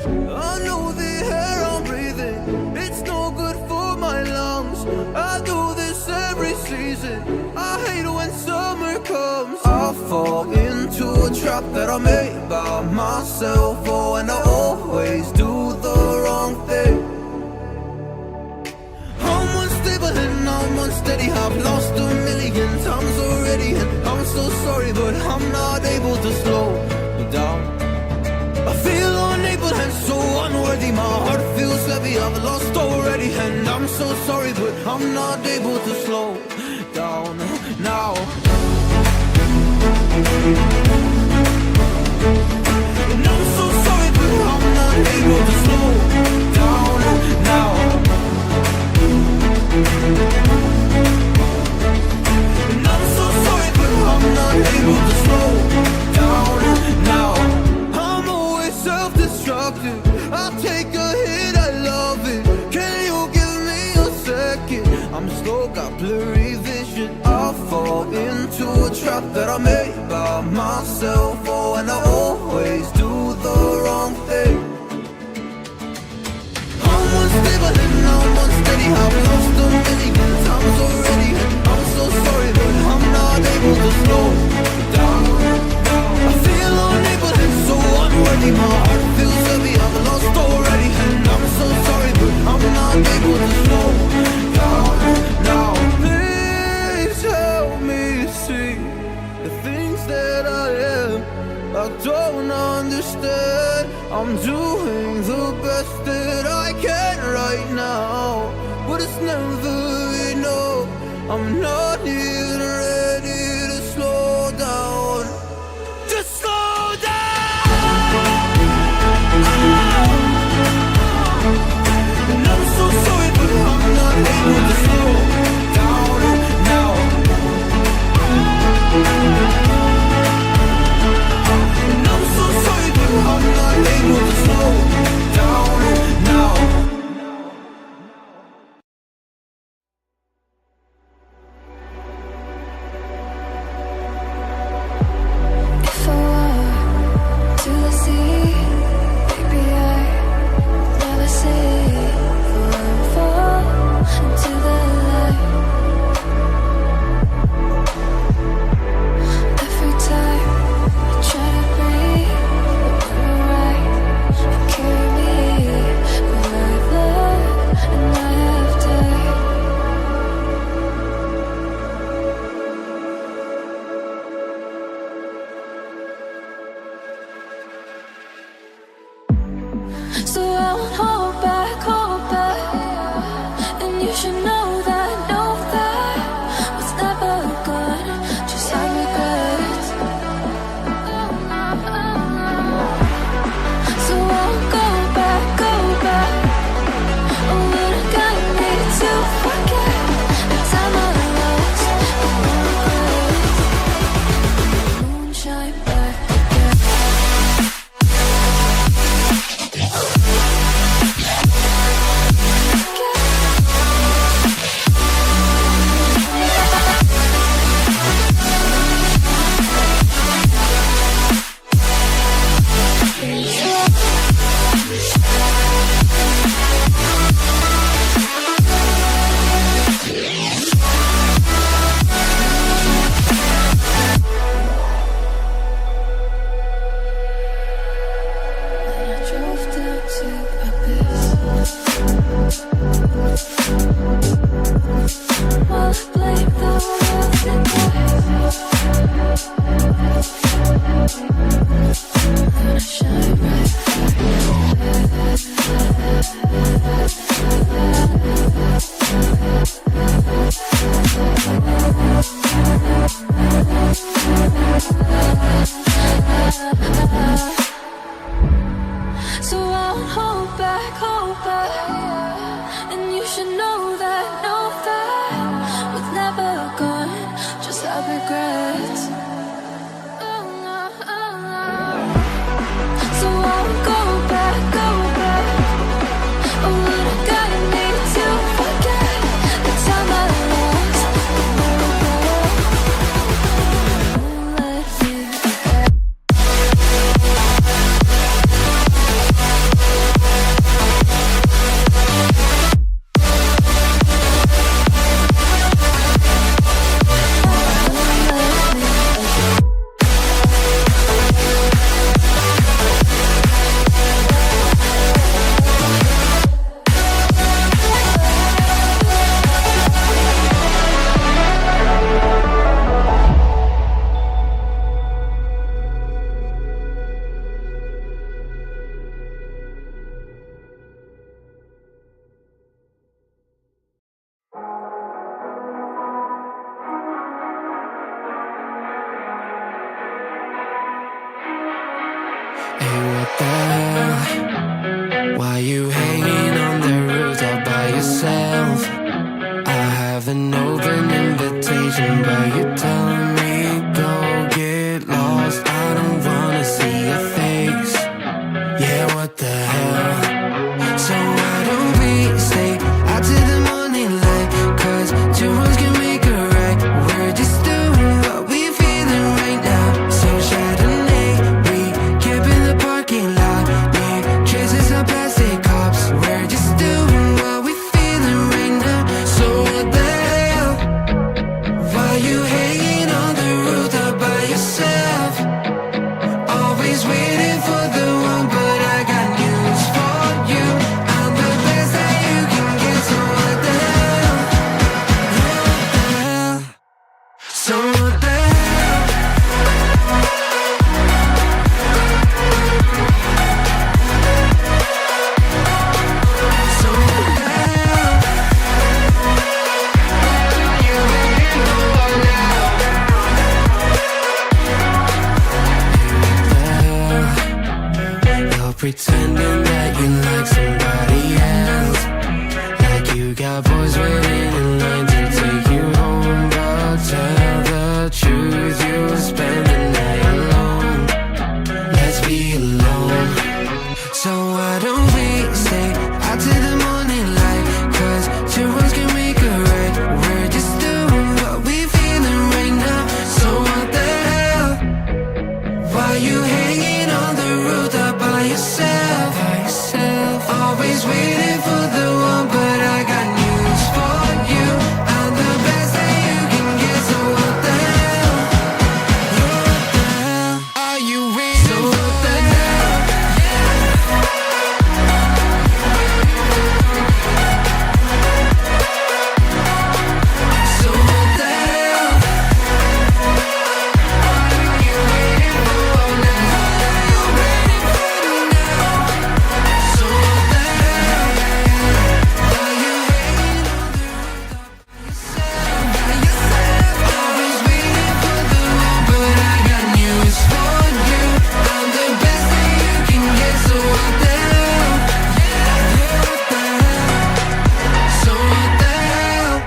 I know the air I'm breathing, it's no good for my lungs. I do this every season, I hate when summer comes. I fall into a trap that I made by myself. Oh, and I always do the wrong thing. I'm unstable and I'm unsteady, I've lost a million times already, and I'm so sorry, but I'm not able to slow down. I feel unable and so unworthy, my heart feels heavy, I've lost already, and I'm so sorry, but I'm not able to slow down now. And I'm so sorry, but I'm not able to slow down now. And I'm so sorry, but I'm not able to slow down now. I'm always self-destructive, I'll take a hit, I love it. Can you give me a second? I'm slow, got blurry vision. I fall into a trap that I made by myself. Oh, and I always do the wrong thing. I'm unstable and I'm unsteady, I've lost a million times already, and I'm so sorry, but I'm not able to slow down. I feel unable and so unworthy, my heart feels heavy, I've lost already, and I'm so sorry, but I'm not able to slow down now. Please help me see the things that I am, I don't understand. I'm doing the best that I can right now, but it's never enough. I'm not even ready to slow down. Just slow down. And I'm so sorry, but I'm not able to slow down now. And I'm so sorry, but I'm not able to slow down now. If I walk to the sea, maybe I never see. Fall into the light. Every time I try to breathe, but when you're right, you carry me. But I've loved and I have died. So I won't hold back, and you should know that what's never gone, just have regrets. So I won't go back, oh, but I gotta need to forget the time I lost, and moonshine back again. Then I drove down to Abyss. While I blame the world and then I shine bright. So I won't hold back, and you should know that what's never gone, just have regrets. So I won't go back, oh, but I gotta need to forget the time I lost. the hell? Why you hanging on the roof all by yourself? I have an open invitation, but you're telling me go get lost. I don't wanna see your face. Yeah, what the hell? So why don't we stay out till the morning light? 'Cause two wrongs can make a right. We're just doing what we feeling right now. So Chardonnay, we camp in the parking lot. Make traces of plastic cups. We're just doing what we feeling right now. So what the hell? Why you hanging on the roof all by yourself? Always waiting for the one, but I got news for you. I'm the best that you can get, so what the hell? What the hell? So what the hell? So what the hell? What are you waiting for now? You're pretending that you like somebody else, like you got boys waiting in line to take you home. But tell the truth, you'll spend the night alone. Let's be alone. So why don't we stay out till the morning light? 'Cause two wrongs can make a right. We're just doing what we feeling right now. So what the hell? Why you hanging on the roof all by yourself? Always waiting for the one, but I got news for you. I'm the best that you can get, so what the hell? What the hell? Are you waiting? So what the hell? So what the hell? What are you waiting for now? So what the hell? Are you hanging on the rooftop by yourself? Always waiting for the one, but I got news for you. I'm the best that you can get, so what the hell? What the hell? So what the hell?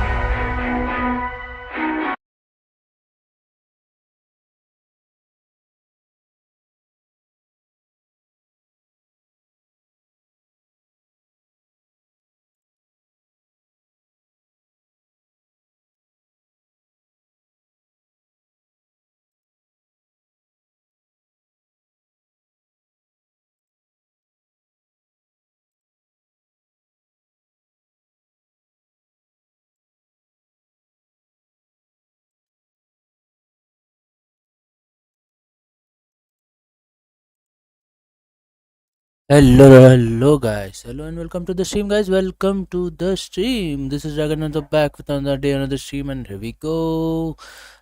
Hello guys. Hello and welcome to the stream, guys. Welcome to the stream. This is DragonRenzo back with another day, another stream, and here we go.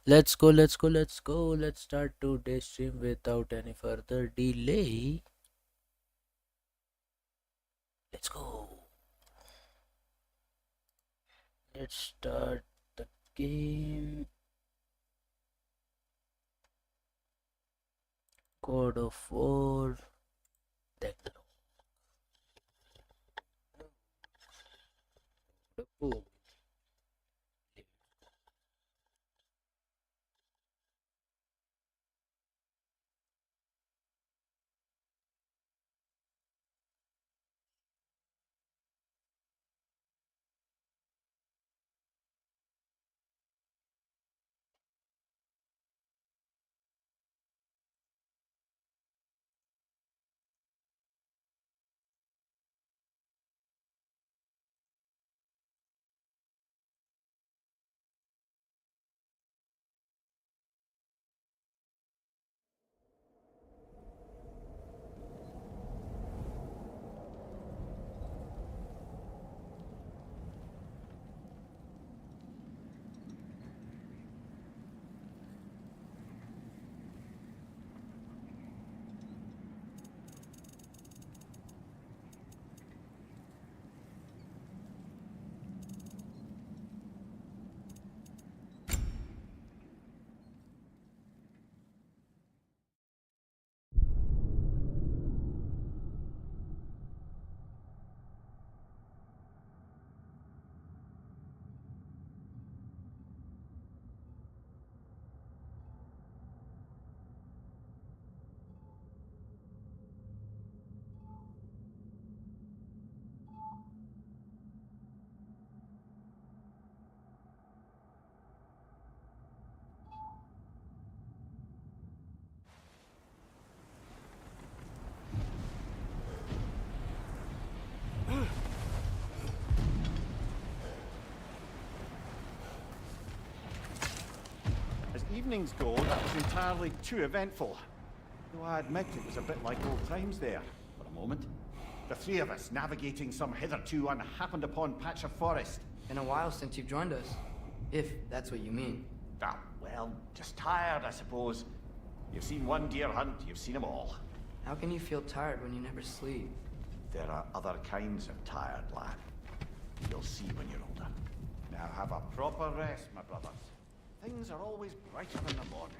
Let's go, let's go, let's go. Let's start today's stream without any further delay. Let's go. Let's start the game. God of War. Loco. evenings go, that was entirely too eventful. Though I admit it was a bit like old times there, for a moment. The three of us navigating some hitherto unhappened upon patch of forest. Been a while since you've joined us. If that's what you mean. Ah, well, just tired, I suppose. You've seen one deer hunt, you've seen them all. How can you feel tired when you never sleep? There are other kinds of tired, lad. You'll see when you're older. Now have a proper rest, my brothers. Things are always brighter in the morning.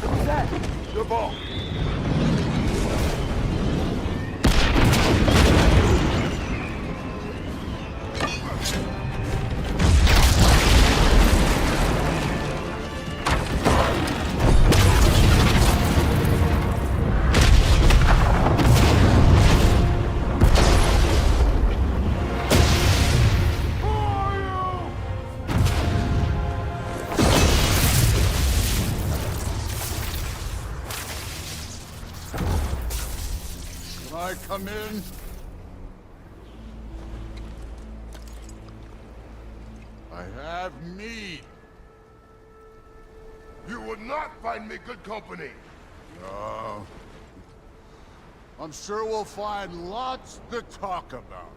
What's that? Your ball. Come in. I have need. You would not find me good company. No. I'm sure we'll find lots to talk about.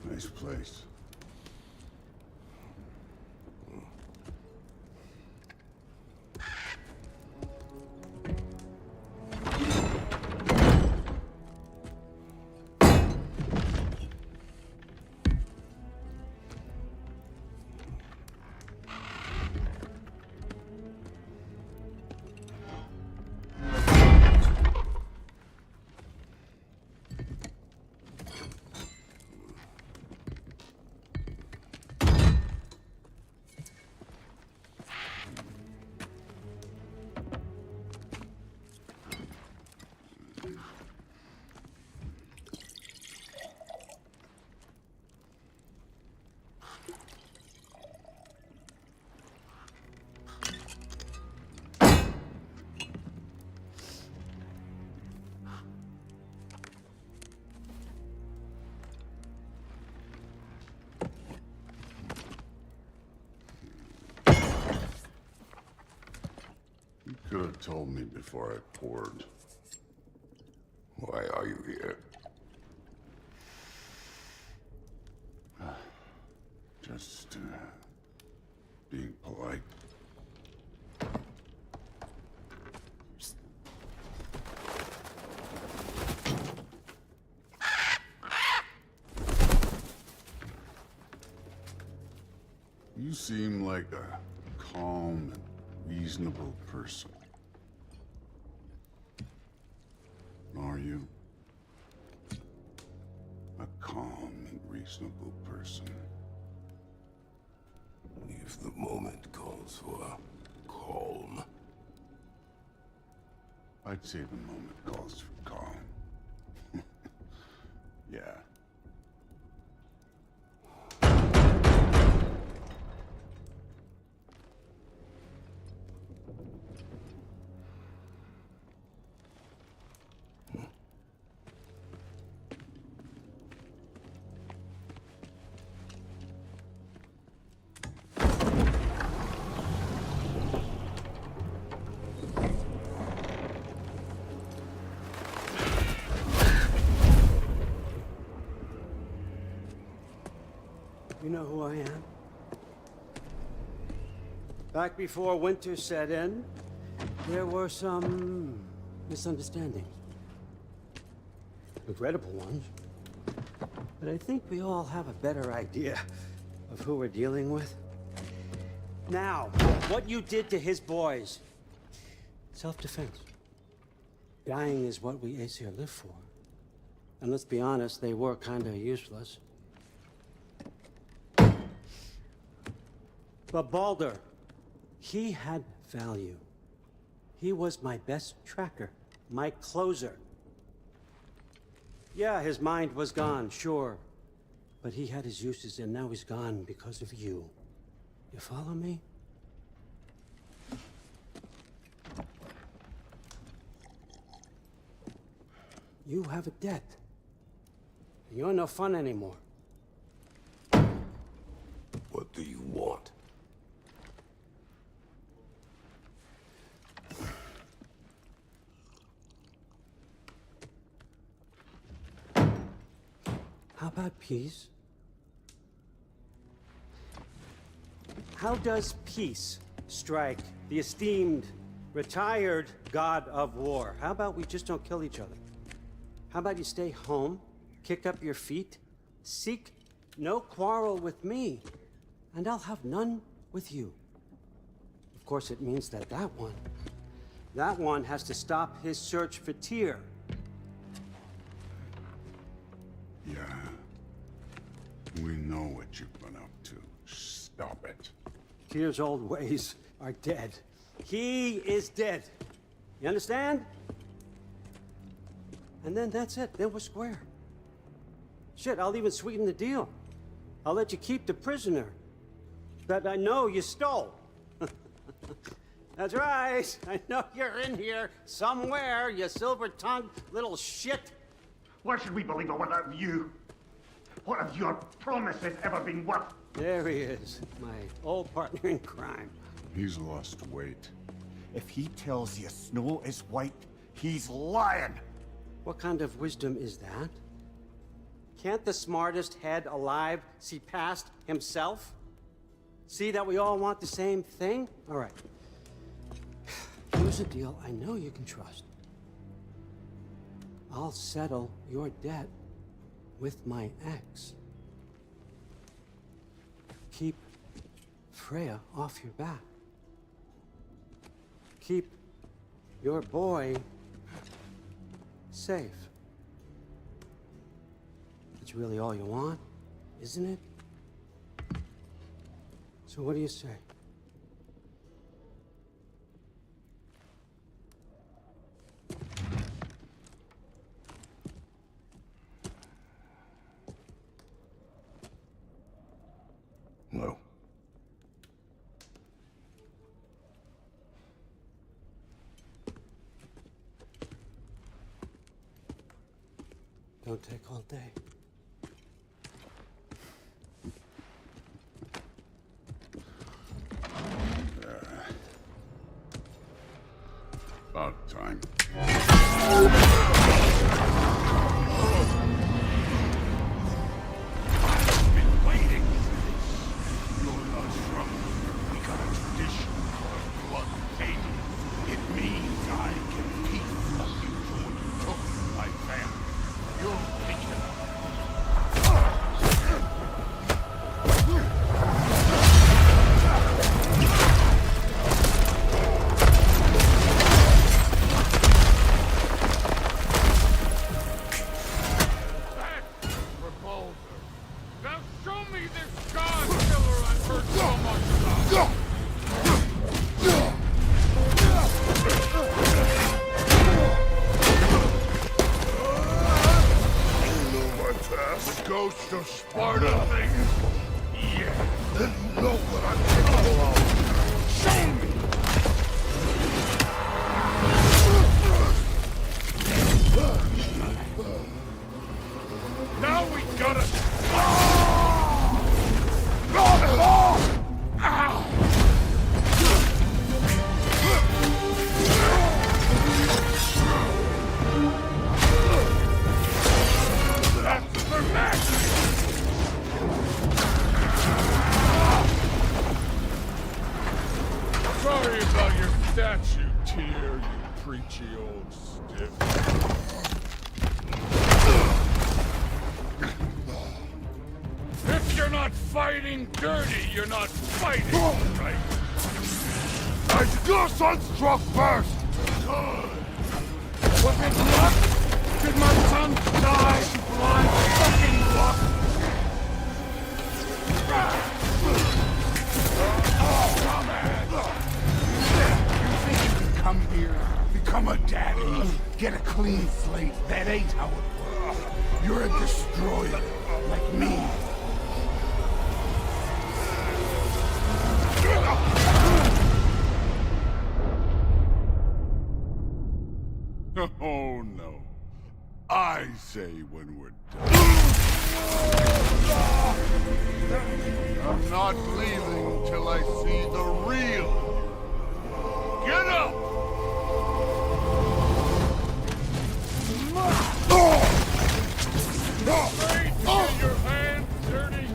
Nice place. You could have told me before I poured. Why are you here? Just, being polite. You seem like a calm and reasonable person. Are you? A calm and reasonable person. If the moment calls for calm. I'd say the moment calls for calm. Yeah. You know who I am? Back before winter set in, there were some misunderstandings. regrettable ones. But I think we all have a better idea of who we're dealing with. Now, what you did to his boys. Self-defense. Dying is what we Aesir live for. And let's be honest, they were kinda useless. But Baldur, he had value. He was my best tracker, my closer. Yeah, his mind was gone, sure. But he had his uses, and now he's gone because of you. You follow me? You have a debt. You're no fun anymore. What do you want? How about peace? How does peace strike the esteemed, retired god of war? How about we just don't kill each other? How about you stay home, kick up your feet, seek no quarrel with me, and I'll have none with you. Of course, it means that that one has to stop his search for Tyr. Yeah. We know what you've been up to. Stop it. Tyr's old ways are dead. He is dead. You understand? And then that's it. Then we're square. Shit, I'll even sweeten the deal. I'll let you keep the prisoner that I know you stole. That's right. I know you're in here somewhere, you silver-tongued little shit. Why should we believe a word out of you? What have your promises ever been worth? There he is, my old partner in crime. He's lost weight. If he tells you snow is white, he's lying. What kind of wisdom is that? Can't the smartest head alive see past himself? See that we all want the same thing? All right. Here's a deal I know you can trust. I'll settle your debt with my ex. Keep Freya off your back. Keep your boy safe. That's really all you want, isn't it? So what do you say? No. Don't take all day. About time. Been waiting for this. You're not from. We got a tradition called blood table. It means I can keep a you when you took my family. You'll pick it up. Now show me this god killer I've heard so much about! You know my past. The ghost of Sparta thing? Yeah. Then you know what I'm capable of. Show me! Now we gotta... That's the match! not fighting dirty, you're not fighting right. Your son struck first! Good. Was it luck? Did my son die blind fucking luck? You think you can come here, become a daddy, get a clean slate? That ain't how it works. You're a destroyer, like me. Oh no. I say when we're done. I'm not leaving till I see the real. Get up! Afraid to get your hands dirty?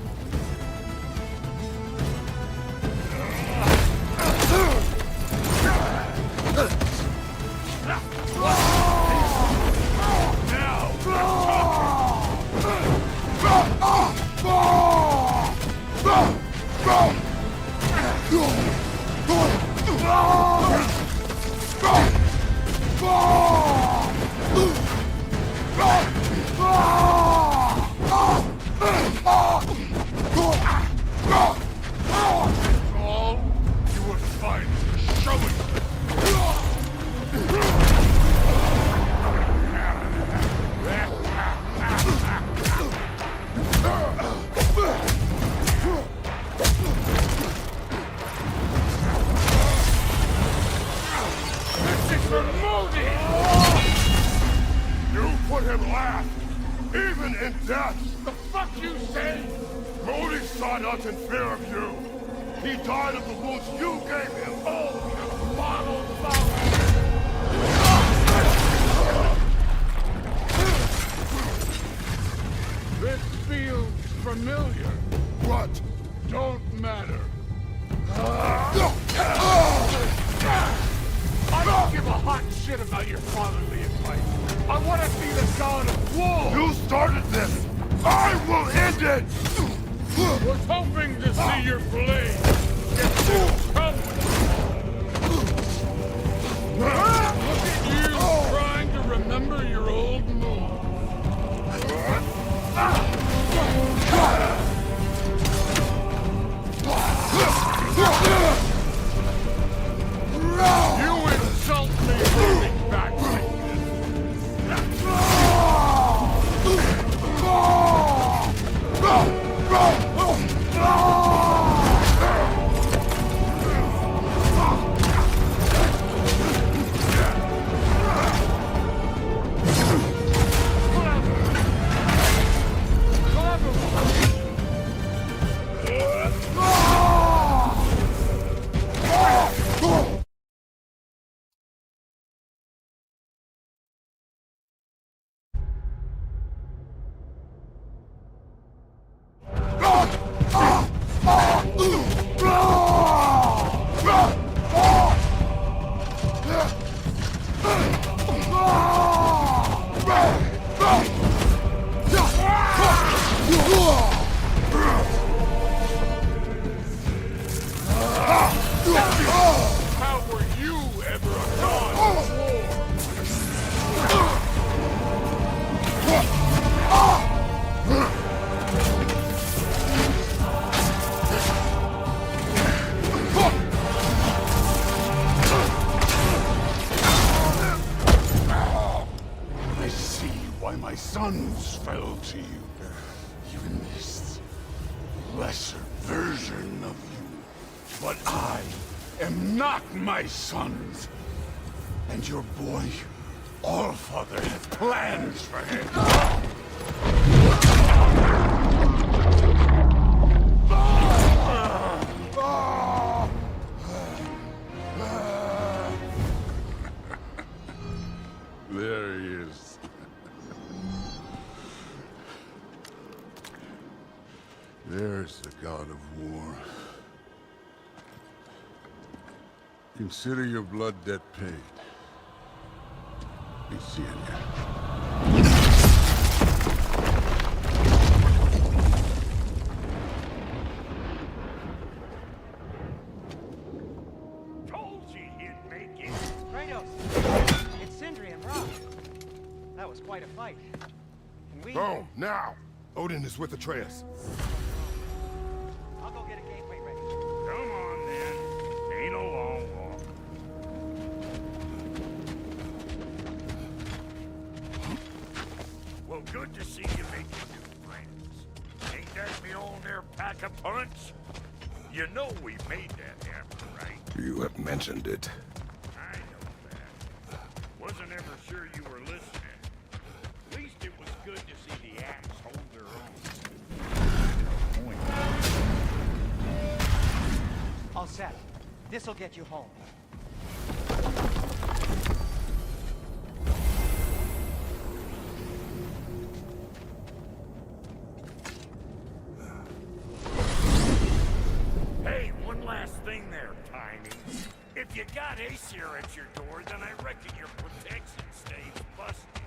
All you were fighting, show it. You put him last, even in death. The fuck you say? Modi saw us in fear of you. He died of the wounds you gave him. Oh, you bottled mouth. This feels familiar. What? Don't matter. I don't give a hot shit about your fatherly advice. I want to see the god of war! You started this! I will end it! Was hoping to see your blade get tumbling. Look at you trying to remember your old move. You insult me running back like How were you ever a god of war? I see why my sons fell to you. Even this lesser version of you. But I am not my sons. And your boy, Allfather, has plans for him. There he is. There's the god of war. Consider your blood debt paid. Be seeing you. That was quite a fight. And we... Go, now! Odin is with Atreus. I'll go get a gateway ready. Come on, then. Ain't a long walk. Well, good to see you making new friends. Ain't that me on there pack a punch? You know we made that happen, right? You have mentioned it. I know that. Wasn't ever sure you were listening. At least it was good to see the axe hold their own. All set. This'll get you home. Hey, one last thing there, Tiny. If you got Aesir at your door, then I reckon your protection stays busted.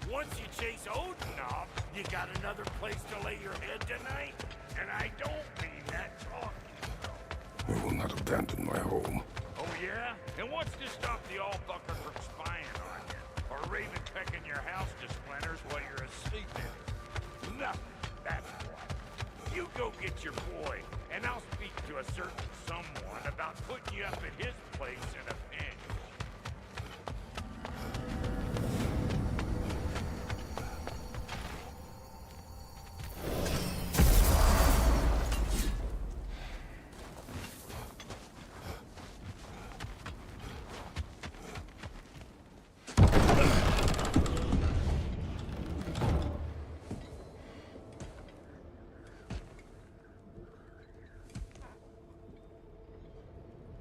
Once you chase Odin off, you got another place to lay your head tonight? And I don't mean that talking. We will not abandon my home. Oh yeah? And what's to stop the all-bucker from spying on you? Or Raven pecking your house to splinters while you're asleep in it? Nothing, that's what. You go get your boy, and I'll speak to a certain someone about putting you up at his place in a pinch.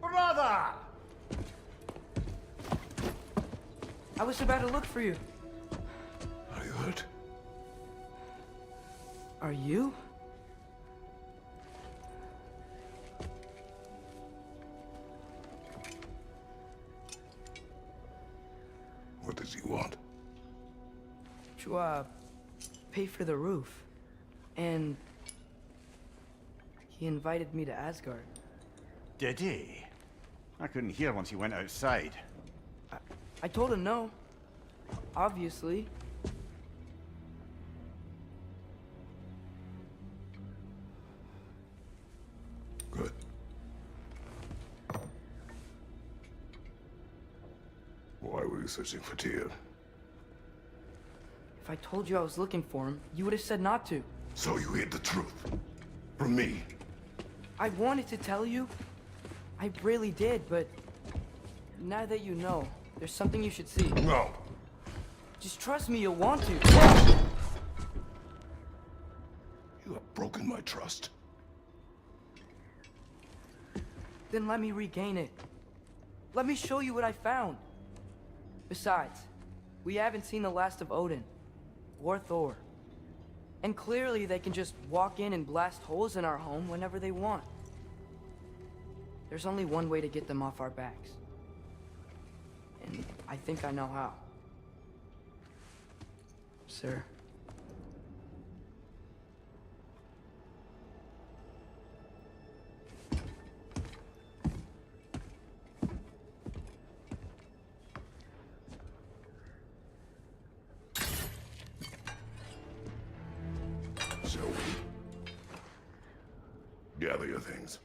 Brother! I was about to look for you. Are you hurt? Are you? What does he want? To, pay for the roof. And... he invited me to Asgard. Did he? I couldn't hear once he went outside. I told him no. Obviously. Good. Why were you searching for Tyr? If I told you I was looking for him, you would have said not to. So you hid the truth. From me. I wanted to tell you. I really did, but... now that you know, there's something you should see. No. Just trust me, you'll want to. You have broken my trust. Then let me regain it. Let me show you what I found. Besides, we haven't seen the last of Odin. Or Thor. And clearly they can just walk in and blast holes in our home whenever they want. There's only one way to get them off our backs. And I think I know how. Sir. Shall we? Gather your things.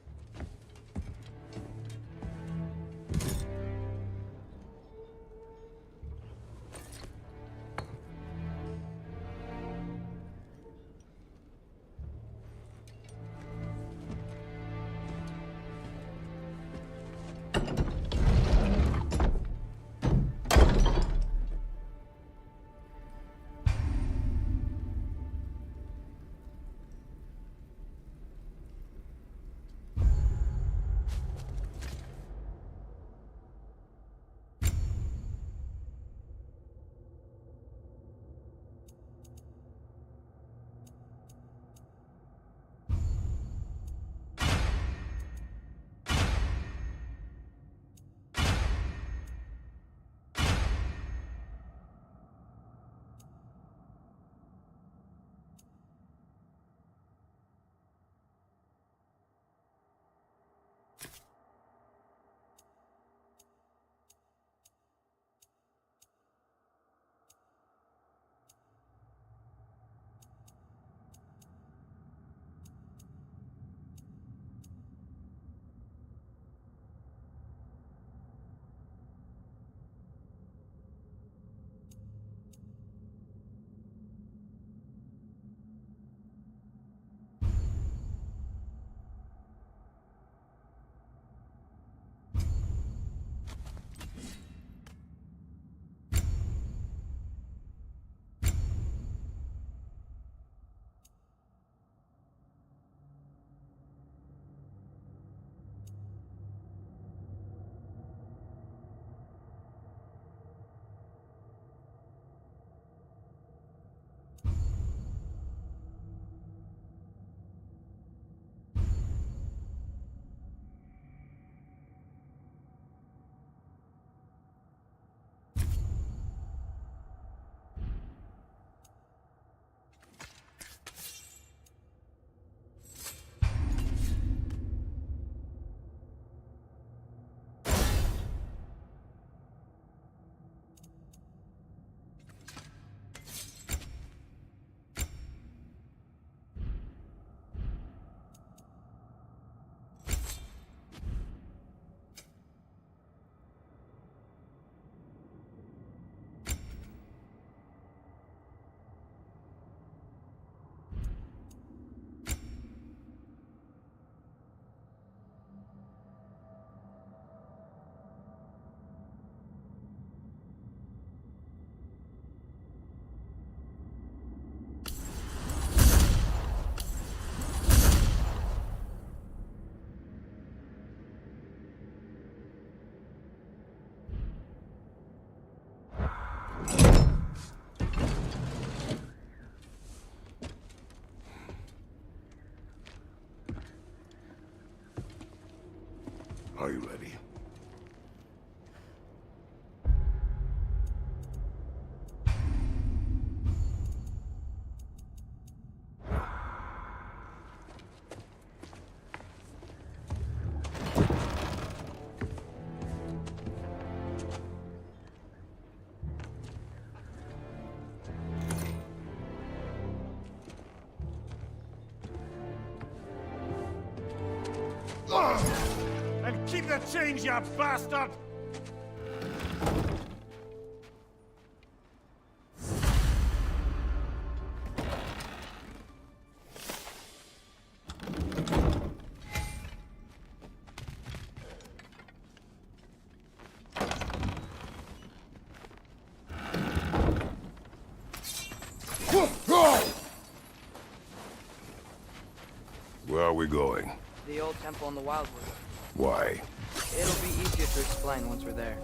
you ready. And keep the change, you bastard! Where are we going? The old temple in the Wildwood. Why? It'll be easier to explain once we're there.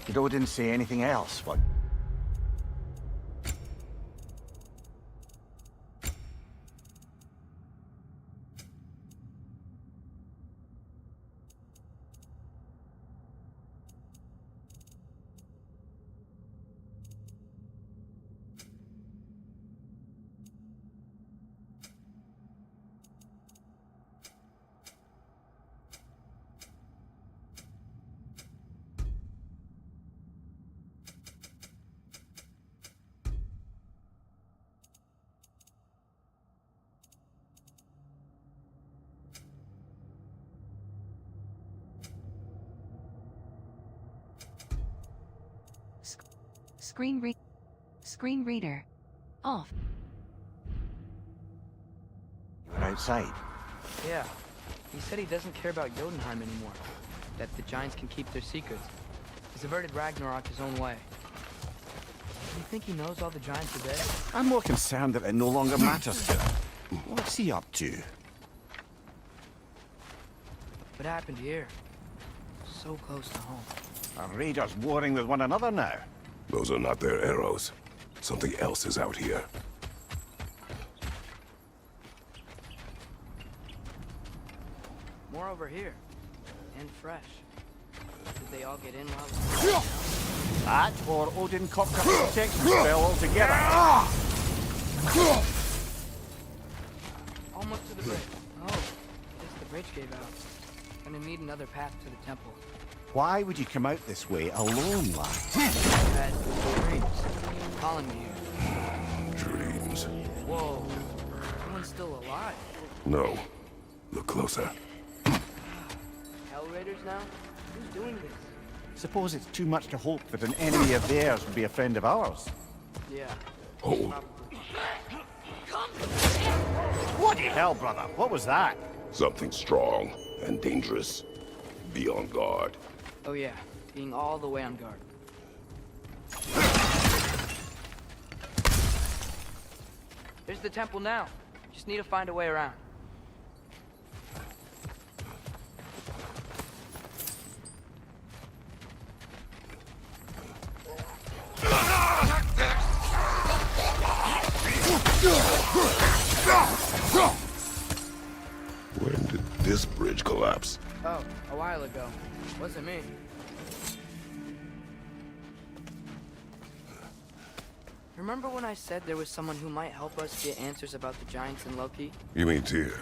Did Odin say anything else? What? Screen reader. Off. You were outside. Yeah. He said he doesn't care about Jotunheim anymore. That the Giants can keep their secrets. He's averted Ragnarok his own way. You think he knows all the Giants are dead? I'm more concerned that it no longer matters to him. What's he up to? What happened here? So close to home. Are raiders warring with one another now? Those are not their arrows. Something else is out here. More over here. And fresh. Did they all get in while... That, or Odin cocked up a protection spell altogether. Almost to the bridge. Oh, guess the bridge gave out. Gonna need another path to the temple. Why would you come out this way alone, lad? Had dreams. Calling me here. Dreams. Whoa. Someone's still alive. No. Look closer. Hell Raiders now? Who's doing this? Suppose it's too much to hope that an enemy of theirs would be a friend of ours. Yeah. Hold. Bloody hell, brother. What was that? Something strong and dangerous. Be on guard. Oh yeah. Being all the way on guard. There's the temple now. Just need to find a way around. When did this bridge collapse? Oh, a while ago. Wasn't me. Remember when I said there was someone who might help us get answers about the Giants and Loki? You mean Tyr?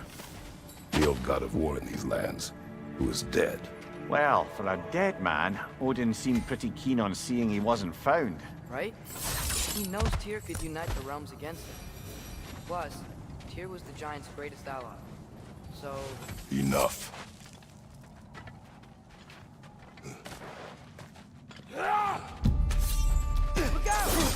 The old god of war in these lands, who is dead. Well, for a dead man, Odin seemed pretty keen on seeing he wasn't found. Right? He knows Tyr could unite the realms against him. Plus, Tyr was the Giants' greatest ally. So... Enough. Look out!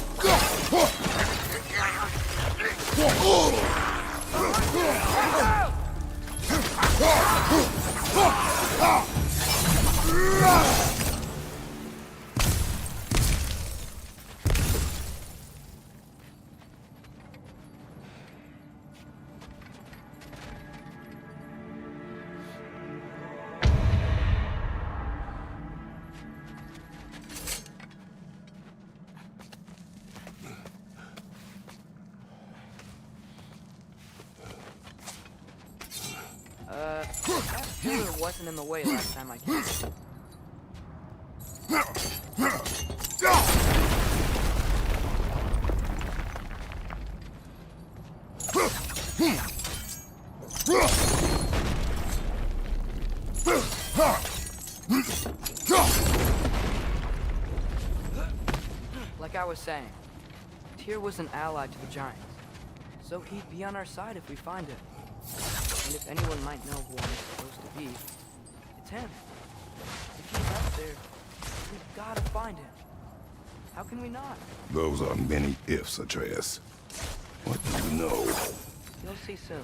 That pillar wasn't in the way last time I came. Like I was saying, Tyr was an ally to the Giants, so he'd be on our side if we find him. And if anyone might know who I'm supposed to be, it's him. If he's out there, we've gotta find him. How can we not? Those are many ifs, Atreus. What do you know? You'll see soon.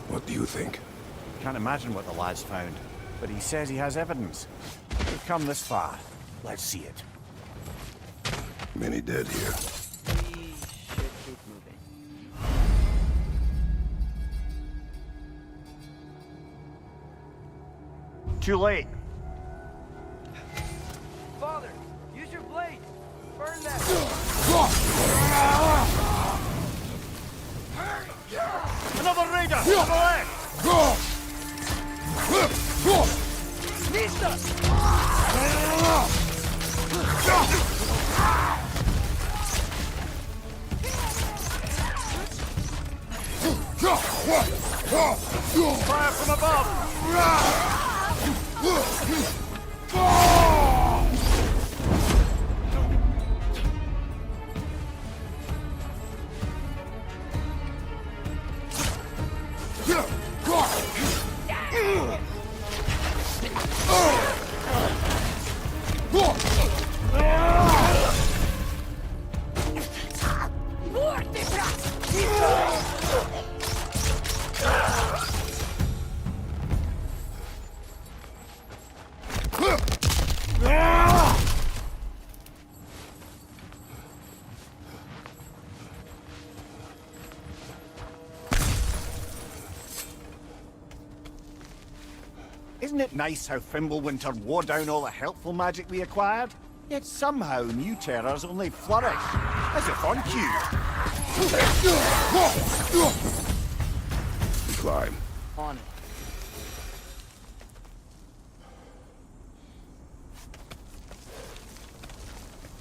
What do you think? Can't imagine what the lad's found, but he says he has evidence. We've come this far. Let's see it. Many dead here. We should keep moving. Too late. Father, use your blade. Burn that. Another raider! To the left! Fire from above! Isn't it nice how Fimbulwinter wore down all the helpful magic we acquired? Yet somehow new terrors only flourish, as if on cue. Climb. On it.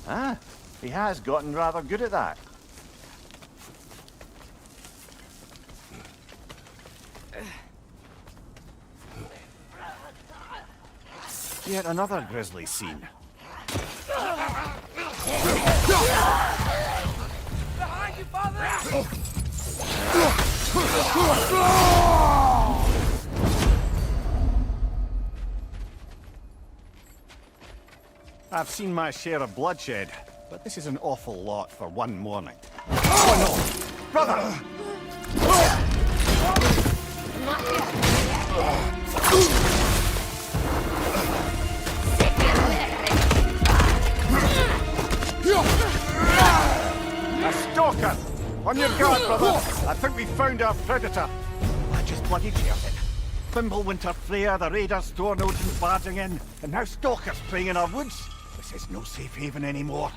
Ah, he has gotten rather good at that. Yet another grisly scene. Behind you, Father! I've seen my share of bloodshed, but this is an awful lot for one morning. Oh no! Brother! A stalker! On your guard, brother! I think we found our predator. I just bloody deserve it. Fimbulwinter Freya, the raiders, Stornodens barging in, and now stalkers preying in our woods. This is no safe haven anymore.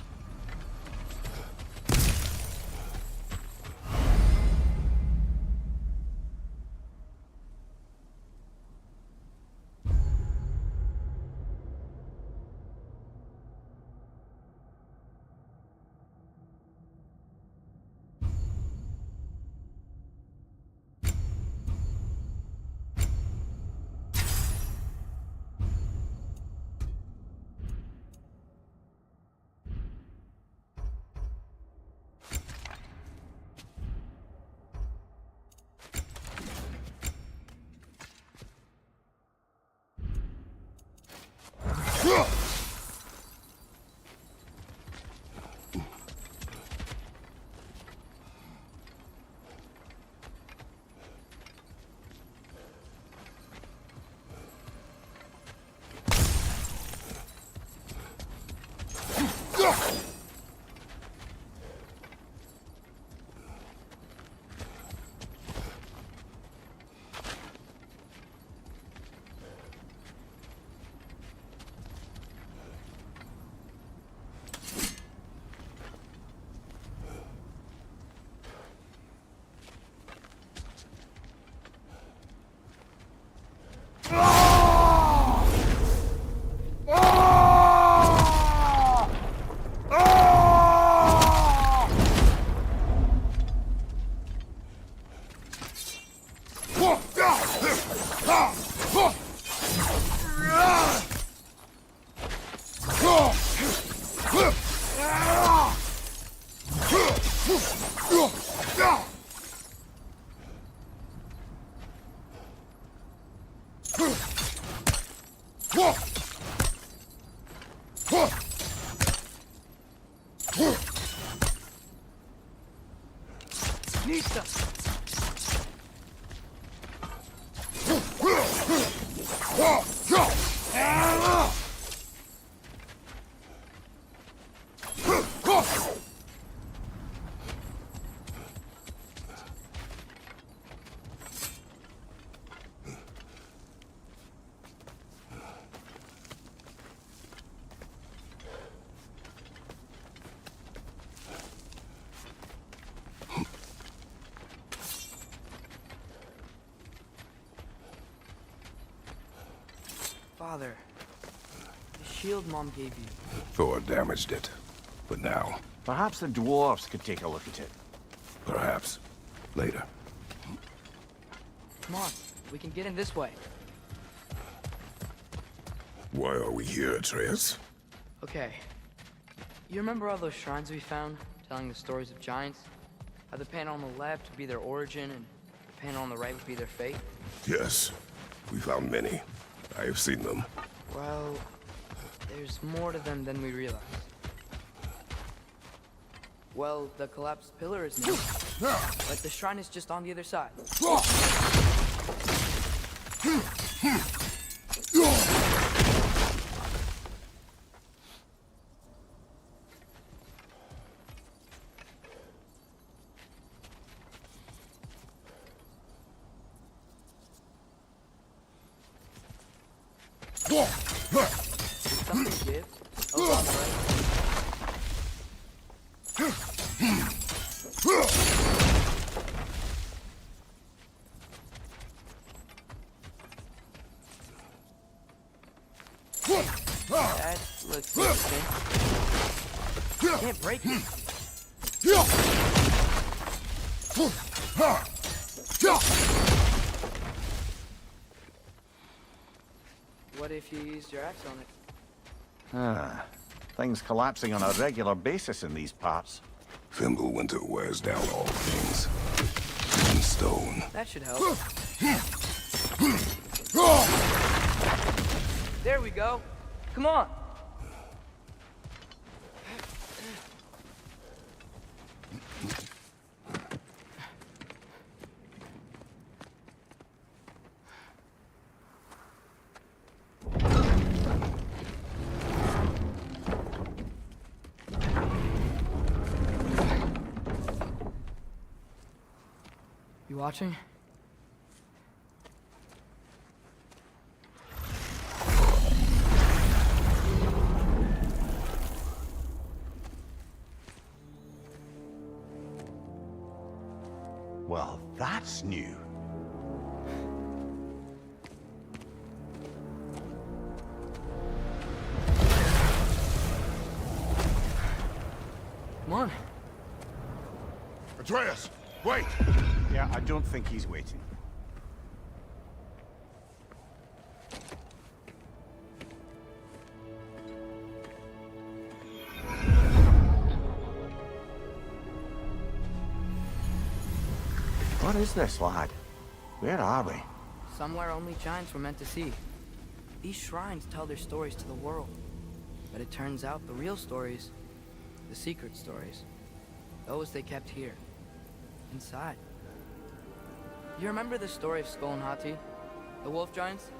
Father, the shield Mom gave you. Thor damaged it. But now, Perhaps the dwarves could take a look at it. perhaps, later. Come on, we can get in this way. Why are we here, Atreus? Okay. You remember all those shrines we found, telling the stories of giants? How the panel on the left would be their origin, and the panel on the right would be their fate? Yes, we found many. I have seen them. Well, there's more to them than we realize. Well, the collapsed pillar is new, but the shrine is just on the other side. Something give? Oh, that's right. That looks interesting. Can't break it. What if you used your axe on it? Ah, things collapsing on a regular basis in these parts. Fimbulwinter wears down all things. Even stone. That should help. There we go. Come on. You watching? Well, that's new. Come on. Atreus, wait! Yeah, I don't think he's waiting. What is this, lad? Where are we? Somewhere only giants were meant to see. These shrines tell their stories to the world. But it turns out the real stories, the secret stories, those they kept here, inside. You remember the story of Skull and Hati, the wolf giants?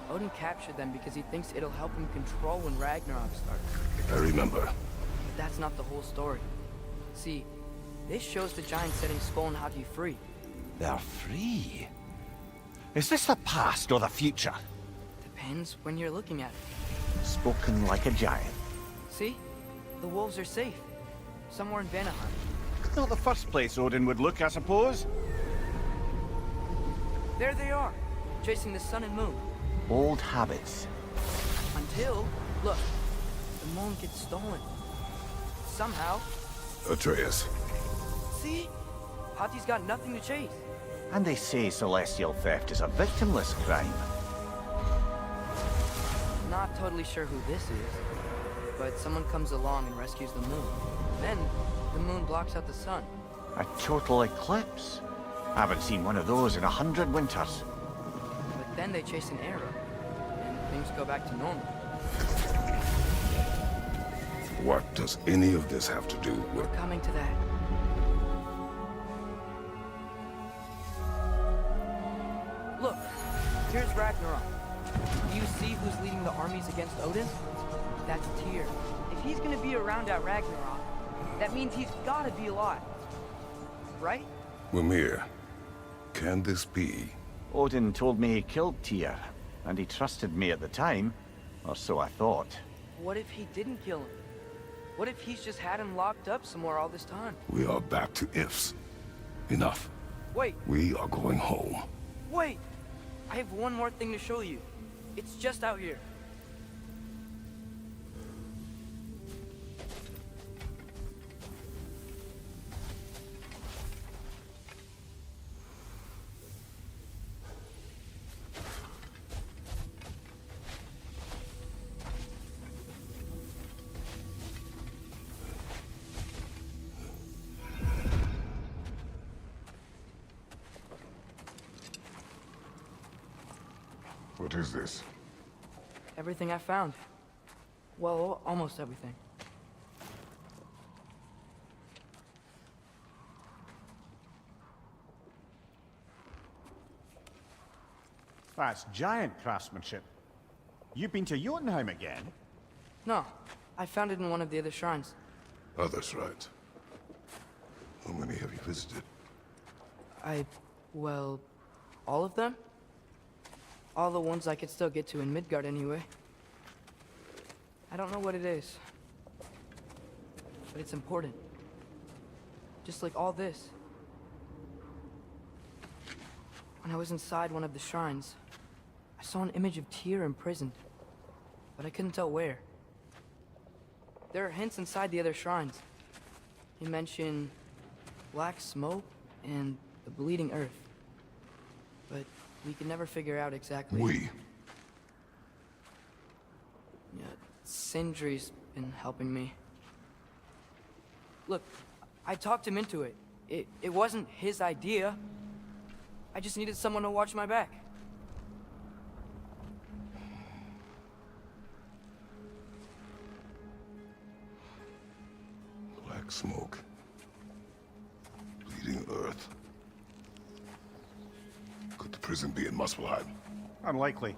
Odin captured them because he thinks it'll help him control when Ragnarok starts. I remember. But that's not the whole story. See, this shows the giants setting Skull and Hati free. They're free. Is this the past or the future? Depends when you're looking at it. Spoken like a giant. See? The wolves are safe. Somewhere in Vanaheim. Not the first place Odin would look, I suppose. There they are, chasing the sun and moon. Old habits. Until, look, the moon gets stolen. Somehow. Atreus. See? Hati's got nothing to chase. And they say celestial theft is a victimless crime. Not totally sure who this is, but someone comes along and rescues the moon. Then, the moon blocks out the sun. A total eclipse. I haven't seen one of those in 100 winters. But then they chase an arrow, and things go back to normal. What does any of this have to do with... We're coming to that. Look, here's Ragnarok. Do you see who's leading the armies against Odin? That's Tyr. If he's gonna be around at Ragnarok, that means he's gotta be alive. Right? Mimir, can this be? Odin told me he killed Tyr, and he trusted me at the time, or so I thought. What if he didn't kill him? What if he's just had him locked up somewhere all this time? We are back to ifs. Enough. Wait, We are going home. wait! I have one more thing to show you. It's just out here. What is this? Everything I found. Well, almost everything. That's giant craftsmanship. You've been to Jotunheim again? No, I found it in one of the other shrines. Other shrines. How many have you visited? Well, all of them? All the ones I could still get to in Midgard anyway. I don't know what it is, but it's important. Just like all this. When I was inside one of the shrines, I saw an image of Tyr imprisoned, but I couldn't tell where. There are hints inside the other shrines. He mentioned black smoke and the bleeding earth, but we could never figure out exactly. We. Yeah, Sindri's been helping me. Look, I talked him into it. It wasn't his idea. I just needed someone to watch my back. Black smoke. Bleeding earth. Could the prison be in Muspelheim? Unlikely.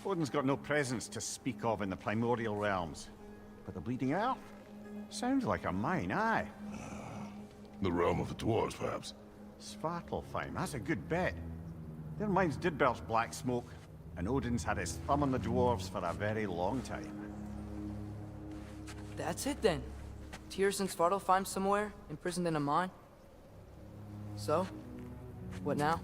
Odin's got no presence to speak of in the primordial realms. But the Bleeding Earth? Sounds like a mine, aye. The realm of the dwarves, perhaps. Svartalfheim, that's a good bet. Their mines did belch black smoke, and Odin's had his thumb on the dwarves for a very long time. That's it then. Tyr's in Svartalfheim somewhere, imprisoned in a mine. So? What now?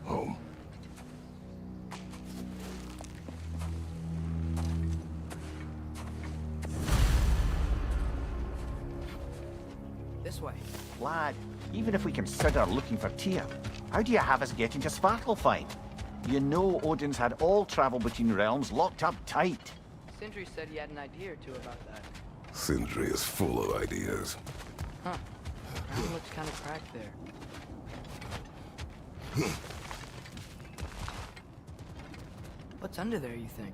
Home. This way. Lad, even if we consider looking for Tyr, how do you have us get into Svartalfheim? You know Odin's had all travel between realms locked up tight. Sindri said he had an idea or two about that. Sindri is full of ideas. Huh. Ground looks kind of cracked there. What's under there, you think?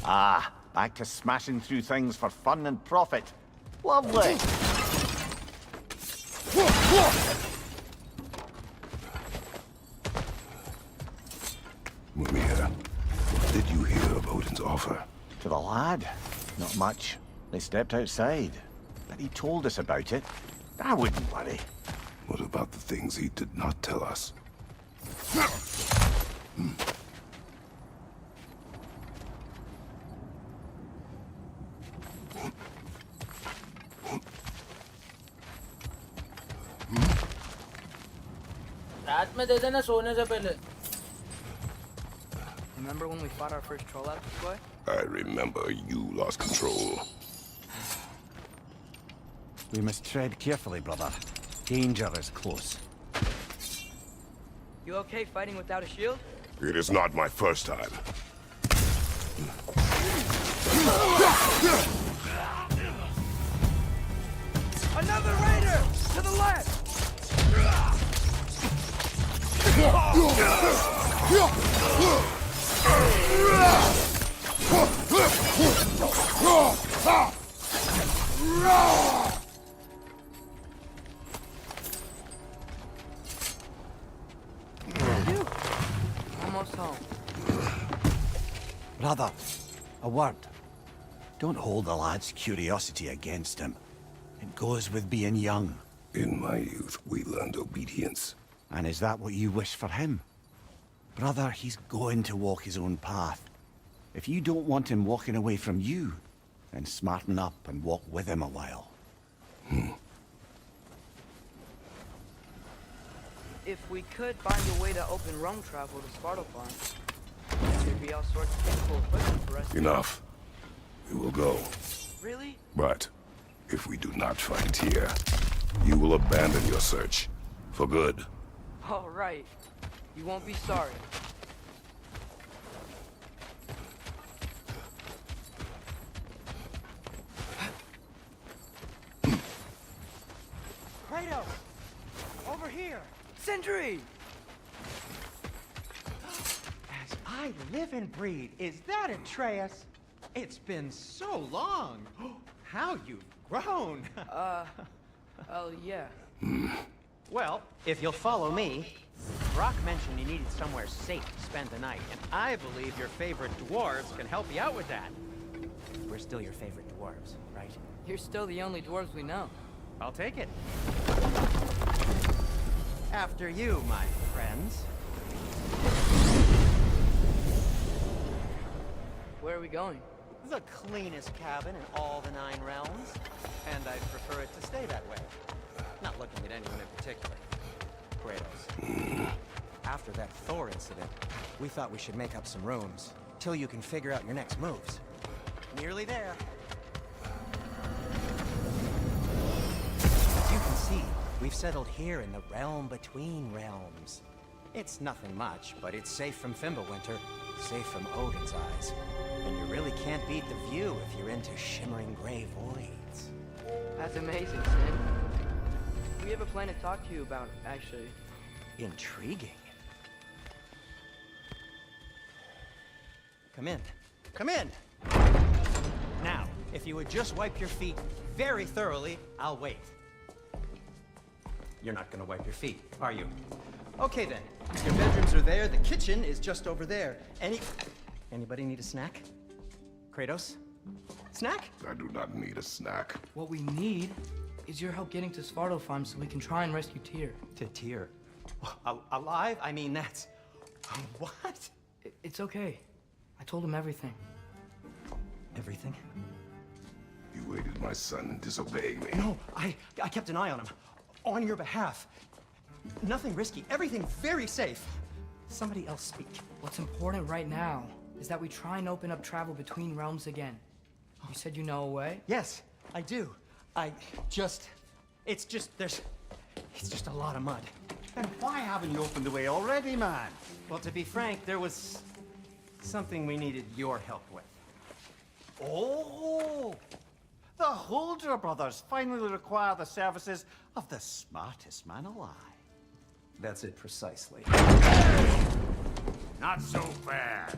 Ah, back to smashing through things for fun and profit. Lovely. Mimir, what did you hear of Odin's offer? To the lad? Not much. They stepped outside. But he told us about it. I wouldn't worry. What about the things he did not tell us? रात में दे देना सोने से पहले. Remember when we fought our first troll out this way? I remember you lost control. We must tread carefully, brother. Danger is close. You okay fighting without a shield? It is not my first time. Another raider! To the left! Almost home. Brother, a word. Don't hold the lad's curiosity against him. It goes with being young. In my youth, we learned obedience. And is that what you wish for him? Brother, he's going to walk his own path. If you don't want him walking away from you, then smarten up and walk with him a while. If we could find a way to open roam travel to Svartalfheim, there'd be all sorts of useful equipment for us. Enough. We will go. Really? But if we do not find Tyr, you will abandon your search. For good. All right. You won't be sorry. Kratos! Over here! Sindri! As I live and breathe, is that Atreus? It's been so long. How you've grown. Oh, yeah. Well, if you'll follow me, Brock mentioned you needed somewhere safe to spend the night, and I believe your favorite dwarves can help you out with that. We're still your favorite dwarves, right? You're still the only dwarves we know. I'll take it. After you, my friends. Where are we going? The cleanest cabin in all the 9 realms, and I'd prefer it to stay that way. Not looking at anyone in particular. Kratos. After that Thor incident, we thought we should make up some rooms, till you can figure out your next moves. Nearly there. As you can see, we've settled here in the realm between realms. It's nothing much, but it's safe from Fimbulwinter, safe from Odin's eyes. And you really can't beat the view if you're into shimmering gray voids. That's amazing, Sin. We have a plan to talk to you about, actually. Intriguing. Come in. Come in! Now, if you would just wipe your feet very thoroughly, I'll wait. You're not gonna wipe your feet, are you? Okay then. Your bedrooms are there, the kitchen is just over there. Anybody need a snack? Kratos? Snack? I do not need a snack. What we need is your help getting to Svartalfheim so we can try and rescue Tyr. To Tyr. Alive? I mean, that's... What? It's okay. I told him everything. my son disobeying me? No, I kept an eye on him. On your behalf. Nothing risky. Everything very safe. Somebody else speak. What's important right now is that we try and open up travel between realms again. You said you know a way? Yes, I do. It's just a lot of mud. Then why haven't you opened the way already, man? Well, to be frank, there was something we needed your help with. Oh! The Holder brothers finally require the services of the smartest man alive. That's it precisely. Not so fast.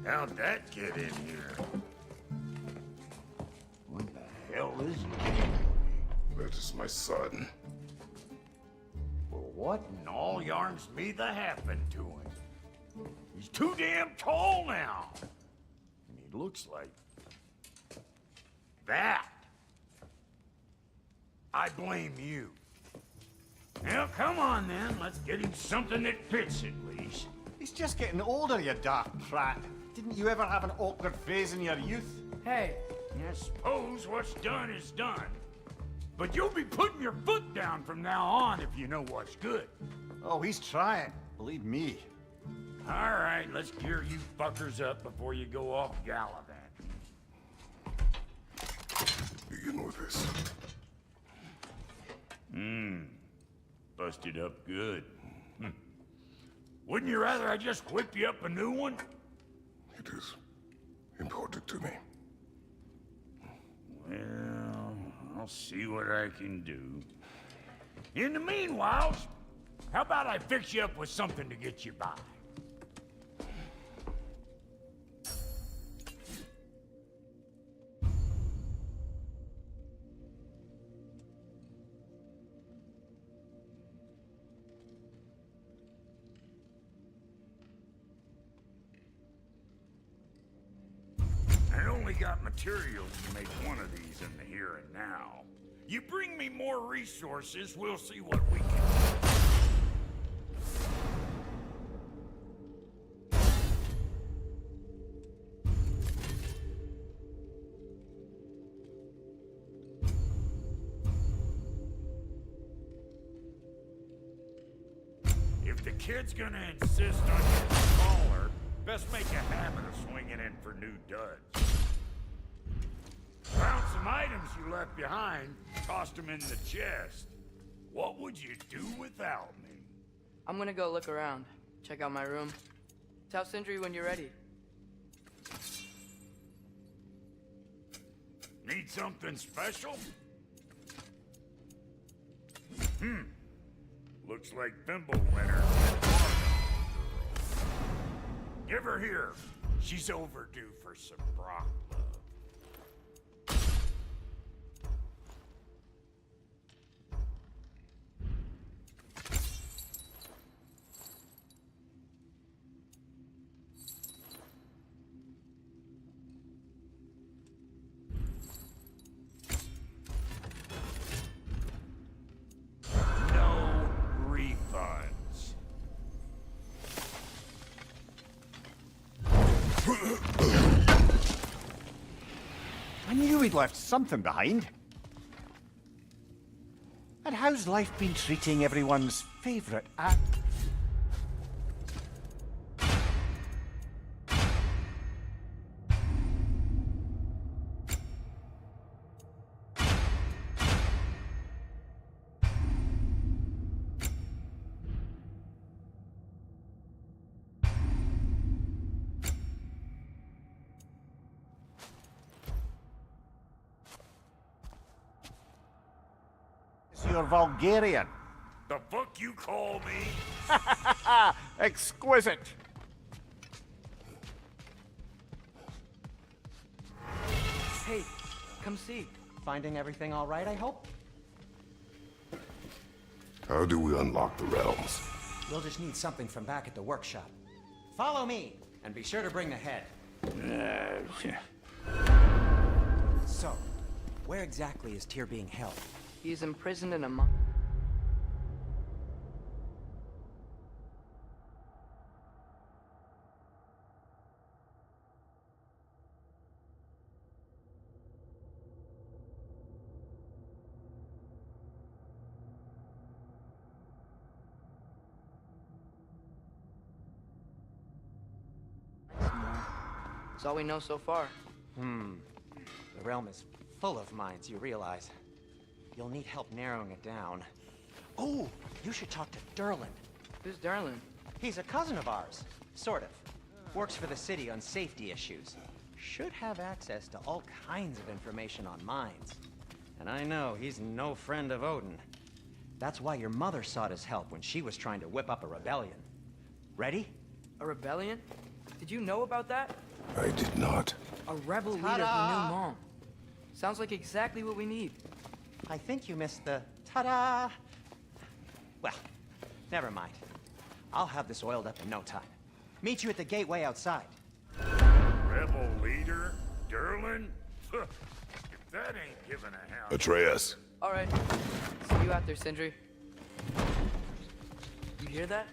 How'd that get in here? What the hell is it? That is my son. Well, what in all yarns me that happened to him? He's too damn tall now. And he looks like that. I blame you. Well, come on then. Let's get him something that fits at least. He's just getting older, you daft prat. Didn't you ever have an awkward phase in your youth? Hey, I suppose what's done is done. But you'll be putting your foot down from now on if you know what's good. Oh, he's trying. Believe me. All right, let's gear you fuckers up before you go off gallivanting. Begin with this. Busted up good. Wouldn't you rather I just whip you up a new one? It is important to me. Well, I'll see what I can do. In the meanwhile, how about I fix you up with something to get you by? I only got materials to make one of these in the here and now. You bring me more resources, we'll see what we can do. If the kid's gonna insist on getting smaller, best make a habit of swinging in for new duds. Found some items you left behind, tossed them in the chest. What would you do without me? I'm gonna go look around. Check out my room. Tell Sindri when you're ready. Need something special? Looks like Thimble Winner. Give her here. She's overdue for some Brock love. No refunds. I knew we'd left something behind. And how's life been treating everyone's favorite act? You're Bulgarian. The fuck you call me? Exquisite. Hey, come see. Finding everything all right, I hope? How do we unlock the realms? We'll just need something from back at the workshop. Follow me, and be sure to bring the head. So, where exactly is Tyr being held? He's imprisoned in a mine. That's all we know so far. The realm is full of mines, you realize. You'll need help narrowing it down. Oh, you should talk to Derlin. Who's Darlin? He's a cousin of ours, sort of. Works for the city on safety issues. Should have access to all kinds of information on mines. And I know he's no friend of Odin. That's why your mother sought his help when she was trying to whip up a rebellion. Ready? A rebellion? Did you know about that? I did not. A rebel leader who knew Mom. Sounds like exactly what we need. I think you missed the ta-da! Well, never mind. I'll have this oiled up in no time. Meet you at the gateway outside. Rebel leader? Derlin? If that ain't giving a hound... Atreus. All right. See you out there, Sindri. You hear that?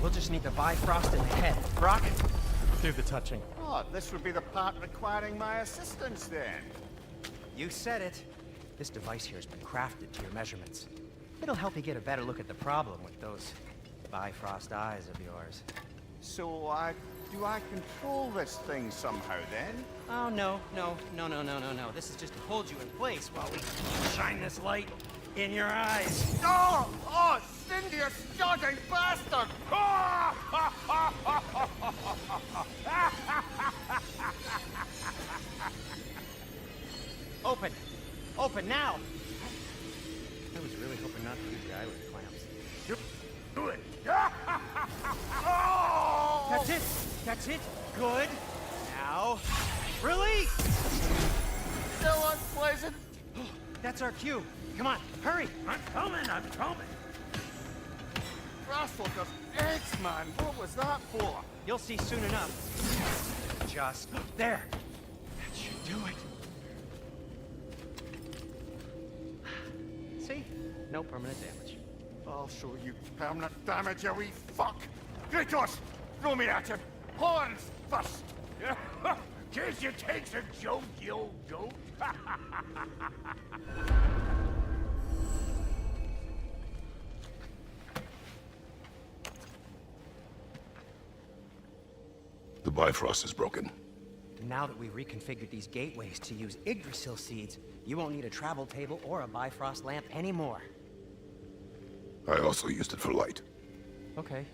We'll just need the Bifrost in the head. Brock? Do the touching. Oh, this would be the part requiring my assistance then. You said it. This device here has been crafted to your measurements. It'll help you get a better look at the problem with those Bifrost eyes of yours. So, do I control this thing somehow then? Oh, no. This is just to hold you in place while we shine this light in your eyes. Oh! Oh, Cindy, you starting bastard! Open! Open now! I was really hoping not to lose the eye with clamps. Do it! That's it! That's it! Good! Now, release! Still unpleasant. That's our cue. Come on, hurry! I'm coming! Grassfuckers, eggs, man. What was that for? You'll see soon enough. Just there. That should do it. See? No permanent damage. I'll show you permanent damage, you wee fuck. Kratos, throw me at him. Horns first. Case you takes a joke, you old goat. The Bifrost is broken. Now that we've reconfigured these gateways to use Yggdrasil seeds, you won't need a travel table or a Bifrost lamp anymore. I also used it for light. Okay,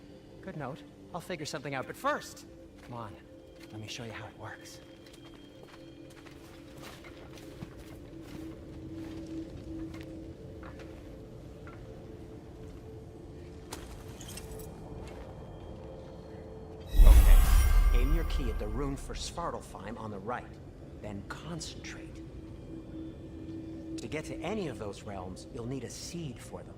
good note. I'll figure something out, but first, come on, let me show you how it works. Okay, aim your key at the rune for Svartalfheim on the right, then concentrate. To get to any of those realms, you'll need a seed for them.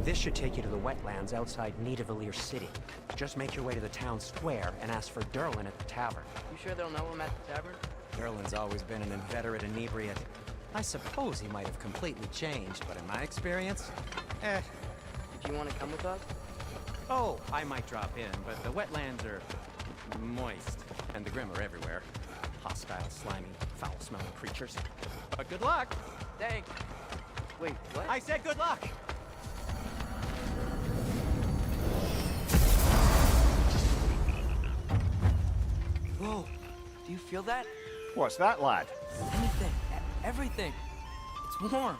This should take you to the wetlands outside Nidavellir City. Just make your way to the town square and ask for Derlin at the tavern. You sure they'll know him at the tavern? Derlin's always been an inveterate inebriate. I suppose he might have completely changed, but in my experience, Did you want to come with us? Oh, I might drop in, but the wetlands are moist, and the Grim are everywhere. Hostile, slimy, foul-smelling creatures. But good luck! Thanks. Wait, what? I said good luck! you feel that? What's that, lad? Anything. Everything. It's warm.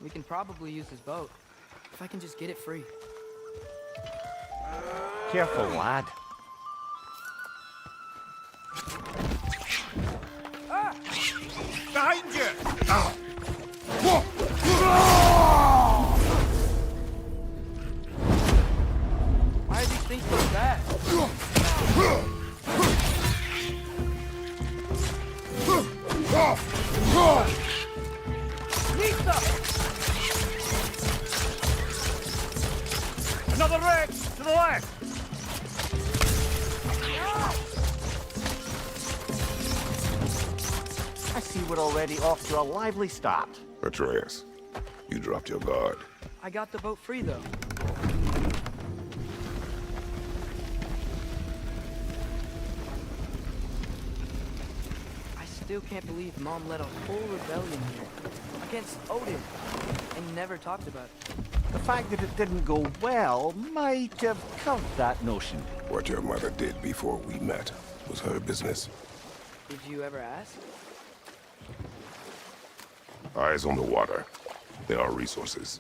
We can probably use his boat. If I can just get it free. Careful, lad. Behind you! Why are these things so bad? Lisa! Another wreck! To the left! I see we're already off to a lively start. Atreus, you dropped your guard. I got the boat free, though. I still can't believe Mom led a whole rebellion here. Against Odin. And never talked about it. The fact that it didn't go well might have covered that notion. What your mother did before we met was her business. Did you ever ask? Eyes on the water. There are resources.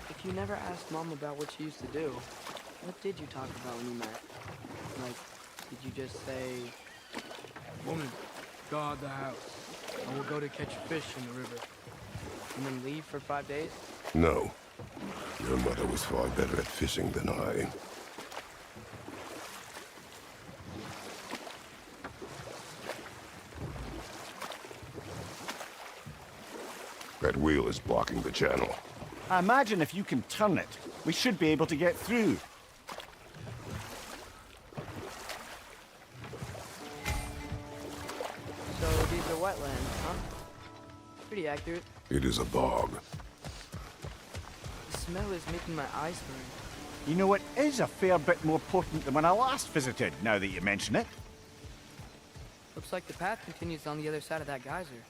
If you never asked Mom about what she used to do, what did you talk about when you met? Like, did you just say, "Woman, guard the house. I will go to catch fish in the river," and then leave for 5 days? No. Your mother was far better at fishing than I. That wheel is blocking the channel. I imagine if you can turn it, we should be able to get through. So these are wetlands, huh? Pretty accurate. It is a bog. The smell is making my eyes burn. You know, it is a fair bit more potent than when I last visited, now that you mention it. Looks like the path continues on the other side of that geyser.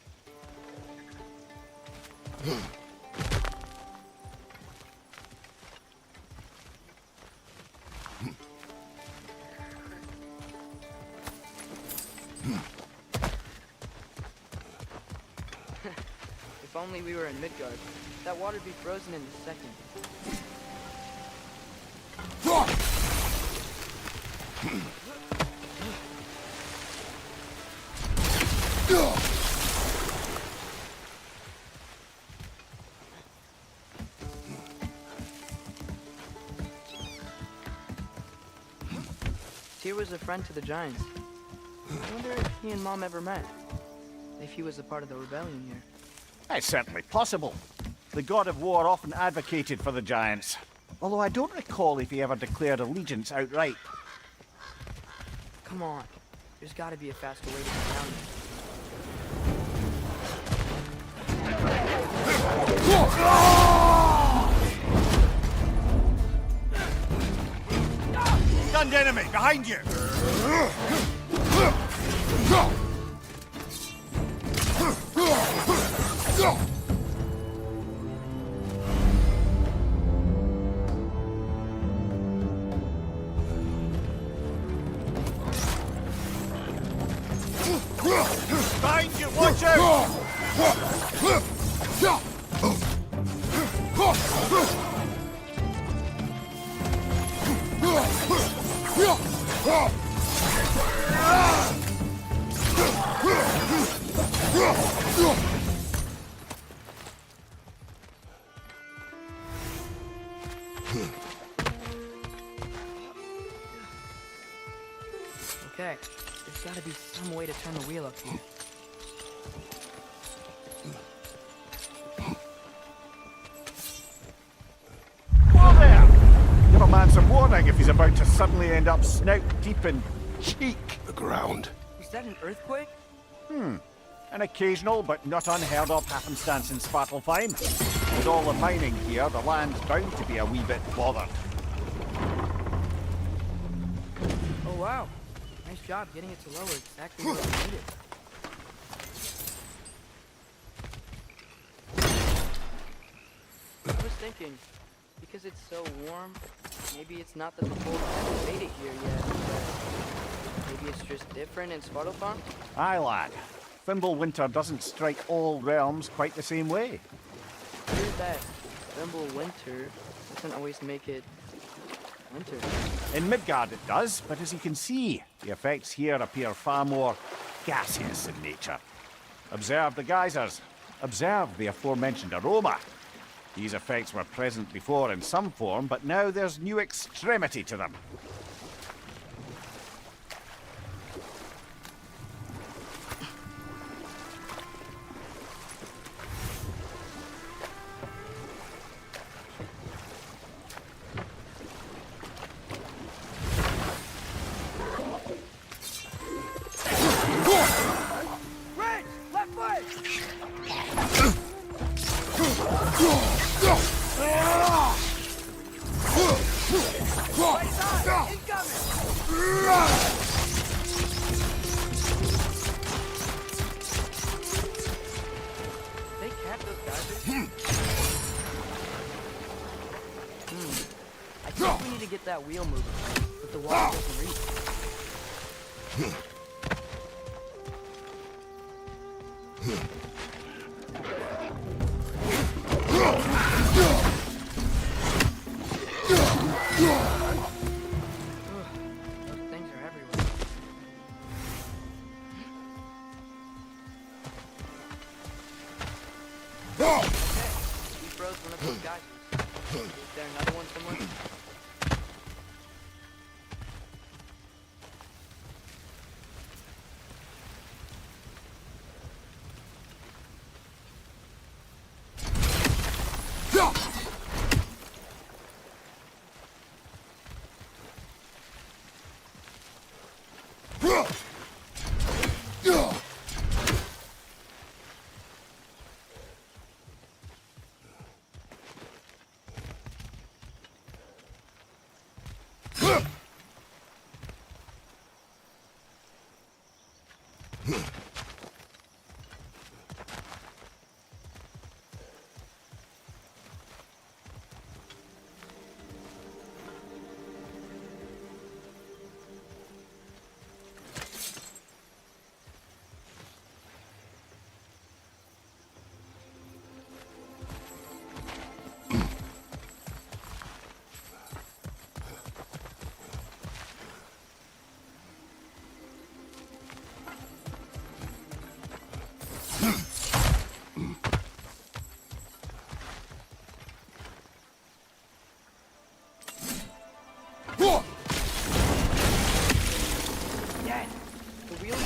If only we were in Midgard, that water'd be frozen in a second. Tyr was a friend to the Giants. I wonder if he and Mom ever met. If he was a part of the rebellion here. It's certainly possible. The god of war often advocated for the Giants. Although I don't recall if he ever declared allegiance outright. Come on. There's gotta be a faster way to get down there. Stunned enemy, behind you! Behind you, watch out! Okay, there's gotta be some way to turn the wheel up here. Whoa there! Give a man some warning if he's about to suddenly end up snout deep in cheek. The ground. Was that an earthquake? An occasional but not unheard of happenstance in Svartalfheim. With all the mining here, the land's bound to be a wee bit bothered. Oh wow. Nice job getting it to lower exactly where we need it. thinking, because it's so warm, maybe it's not that the cold hasn't made it here yet, but maybe it's just different in Svartalfheim? Aye, lad. Thimble winter doesn't strike all realms quite the same way. Hear that Thimble winter doesn't always make it winter. In Midgard it does, but as you can see, the effects here appear far more gaseous in nature. Observe the geysers. Observe the aforementioned aroma. These effects were present before in some form, but now there's new extremity to them. I think we need to get that wheel moving, but the water doesn't reach. Those things are everywhere. Okay, we froze one of those guys. Is there another one somewhere?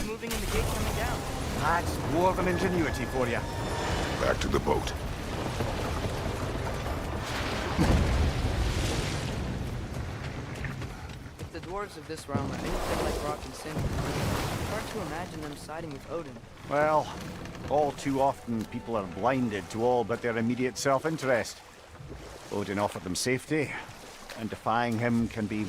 Moving and the gate coming down. That's dwarven ingenuity for you. Back to the boat. If the dwarves of this realm are anything like rock and cinder, it's hard to imagine them siding with Odin. Well, all too often people are blinded to all but their immediate self-interest. Odin offered them safety, and defying him can be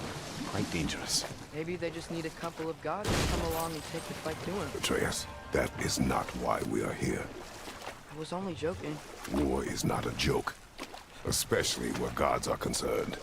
quite dangerous. Maybe they just need a couple of gods to come along and take the fight to him. Atreus, that is not why we are here. I was only joking. War is not a joke, especially where gods are concerned.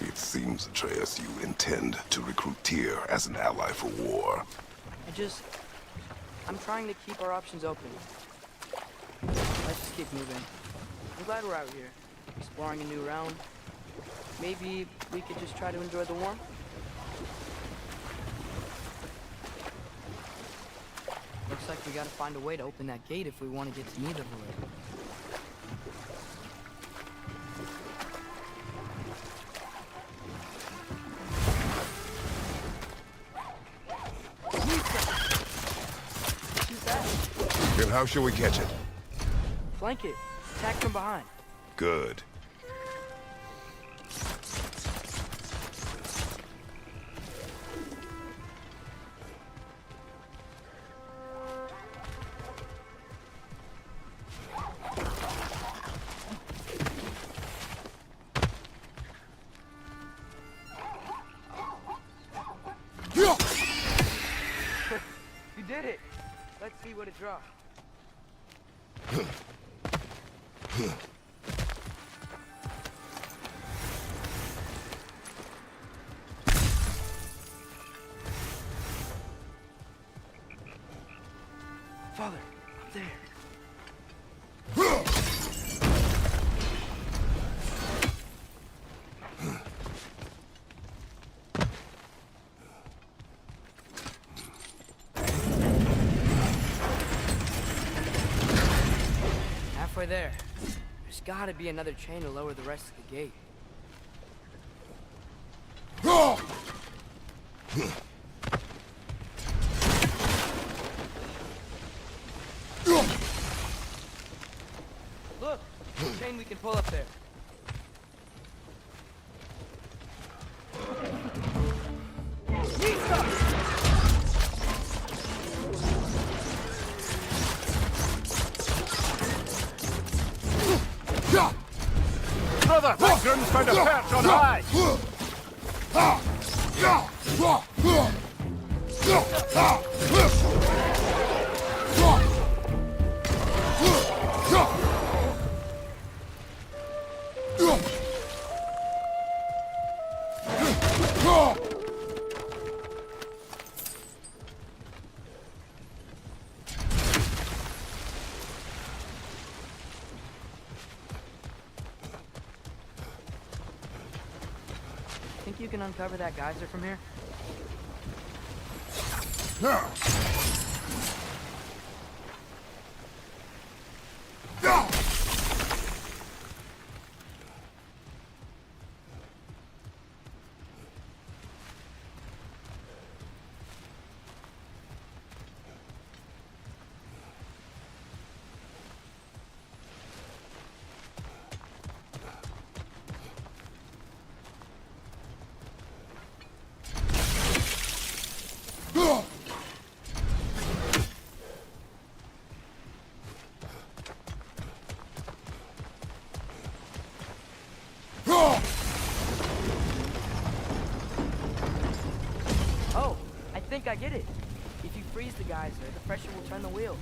It seems, Atreus, you intend to recruit Tyr as an ally for war. I'm trying to keep our options open. Let's just keep moving. I'm glad we're out here, exploring a new realm. Maybe we could just try to enjoy the warmth? Looks like we gotta find a way to open that gate if we want to get to Nidavellir. Then how shall we catch it? Flank it. attacked from behind. Good. You did it! Let's see what it dropped. Father, up there. Halfway there. There's gotta be another chain to lower the rest of the gate. Look! Chain we can pull up there. Brother, Background's found a perch on high! Think you can uncover that geyser from here? Oh, I think I get it. If you freeze the geyser, the pressure will turn the wheel.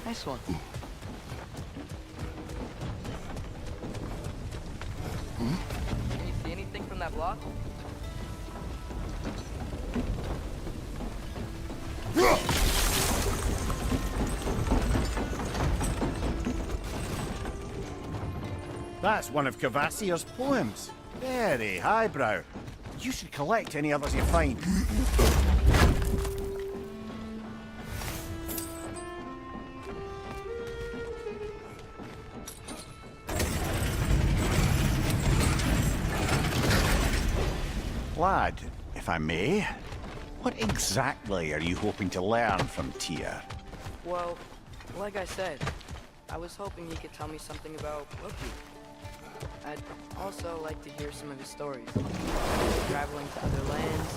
Nice one. Can you see anything from that block? That's one of Cavassier's poems. Very highbrow. You should collect any others you find. Lad, if I may, what exactly are you hoping to learn from Tyr? Well, like I said, I was hoping he could tell me something about Loki. I'd also like to hear some of his stories. Traveling to other lands,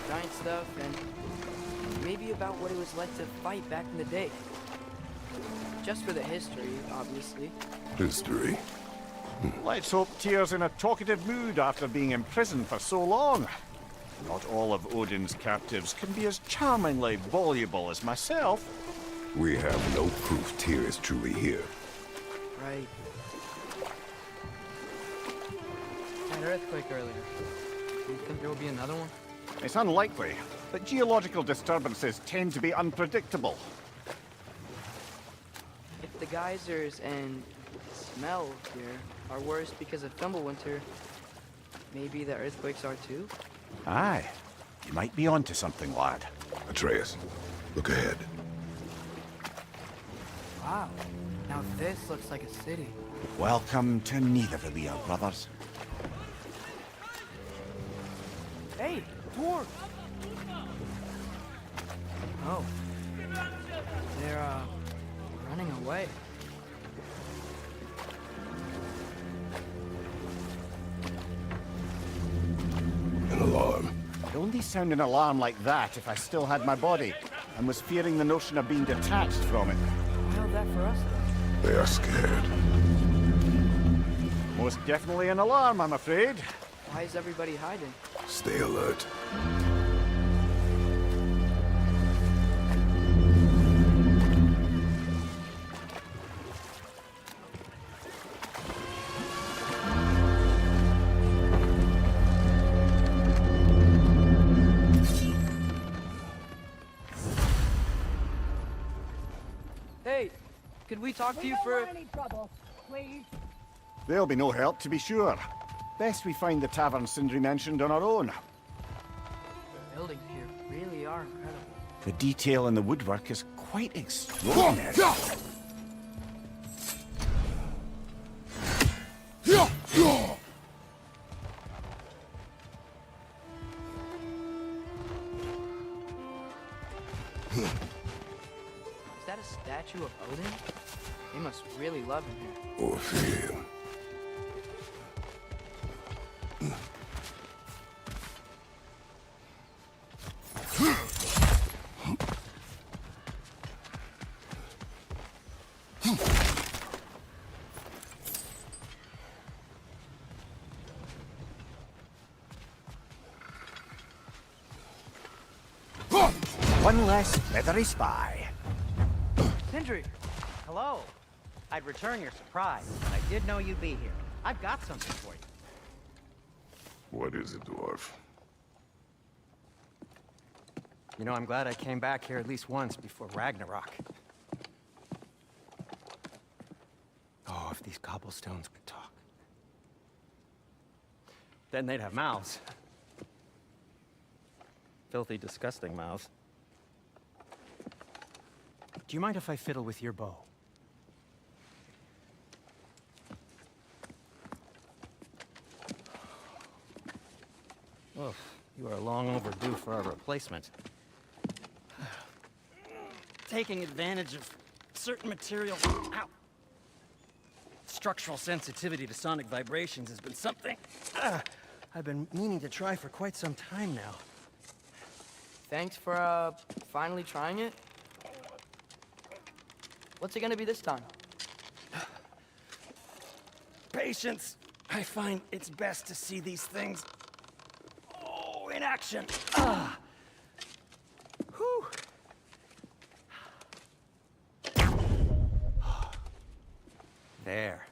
giant stuff, and maybe about what it was like to fight back in the day. Just for the history, obviously. History? Let's hope Tyr's in a talkative mood after being imprisoned for so long. Not all of Odin's captives can be as charmingly voluble as myself. We have no proof Tyr is truly here. Right. That earthquake earlier. Do you think there will be another one? It's unlikely, but geological disturbances tend to be unpredictable. If the geysers and smell here are worse because of Fimbulwinter, maybe the earthquakes are too? Aye. You might be onto something, lad. Atreus, look ahead. Wow. Now this looks like a city. Welcome to Nidavellir, brothers. Hey, dwarves! Oh. They're, running away. An alarm. I'd only sound an alarm like that if I still had my body, and was fearing the notion of being detached from it. Why held that for us, though? They are scared. Most definitely an alarm, I'm afraid. Why is everybody hiding? Stay alert. Hey, could we talk to you for... There'll be no help, to be sure. Best we find the tavern Sindri mentioned on our own. The buildings here really are incredible. The detail in the woodwork is quite extraordinary. Is that a statue of Odin? They must really love him here. Or fear. One less feathery spy. Sindri! Hello. I'd return your surprise, but I did know you'd be here. I've got something for you. What is it, dwarf? You know, I'm glad I came back here at least once before Ragnarok. Oh, if these cobblestones could talk. Then they'd have mouths. Filthy, disgusting mouths. Do you mind if I fiddle with your bow? Oh, you are long overdue for a replacement. Taking advantage of certain materials. Ow. Structural sensitivity to sonic vibrations has been something I've been meaning to try for quite some time now. Thanks for, finally trying it. What's it gonna be this time? Patience. I find it's best to see these things in action. Whew. There.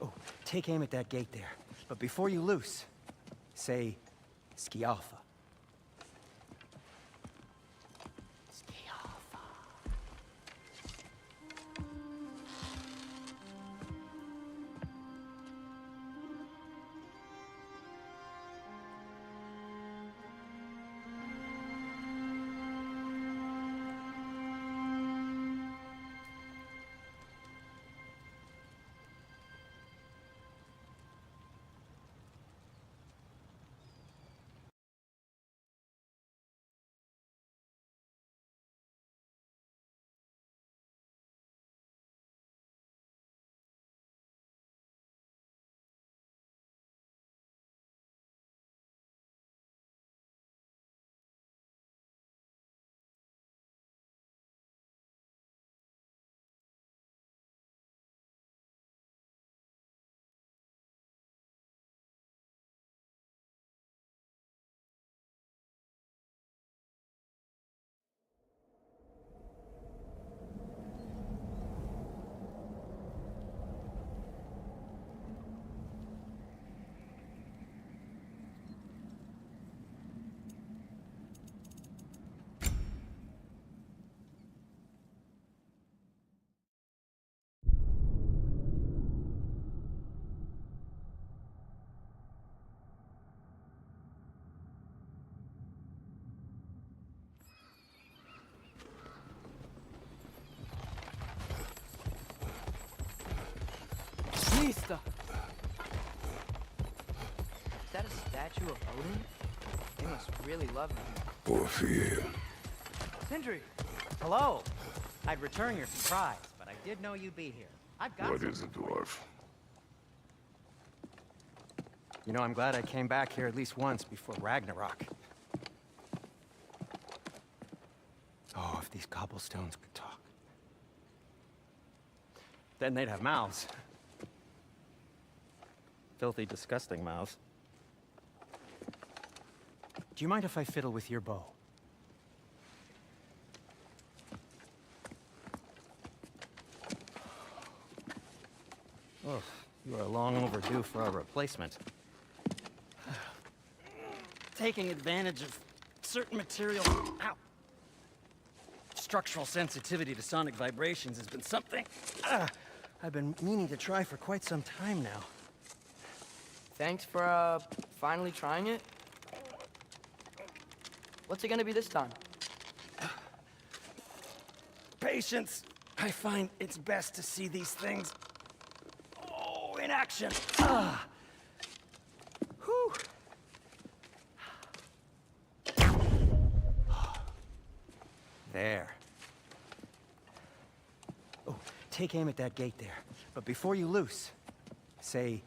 Oh, take aim at that gate there. But before you loose, say Skialfa. vista! Is that a statue of Odin? They must really love him. Poor fear. Sindri! Hello. I'd return your surprise, but I did know you'd be here. I've got What some- is a dwarf? You know, I'm glad I came back here at least once before Ragnarok. Oh, if these cobblestones could talk. Then they'd have mouths. Filthy, disgusting mouths. Do you mind if I fiddle with your bow? Oh, you are long overdue for a replacement. Taking advantage of certain material. Ow! Structural sensitivity to sonic vibrations has been something I've been meaning to try for quite some time now. Thanks for, finally trying it. What's it gonna be this time? Patience. I find it's best to see these things, in action. Whew. There. Oh, take aim at that gate there. But before you loose, say,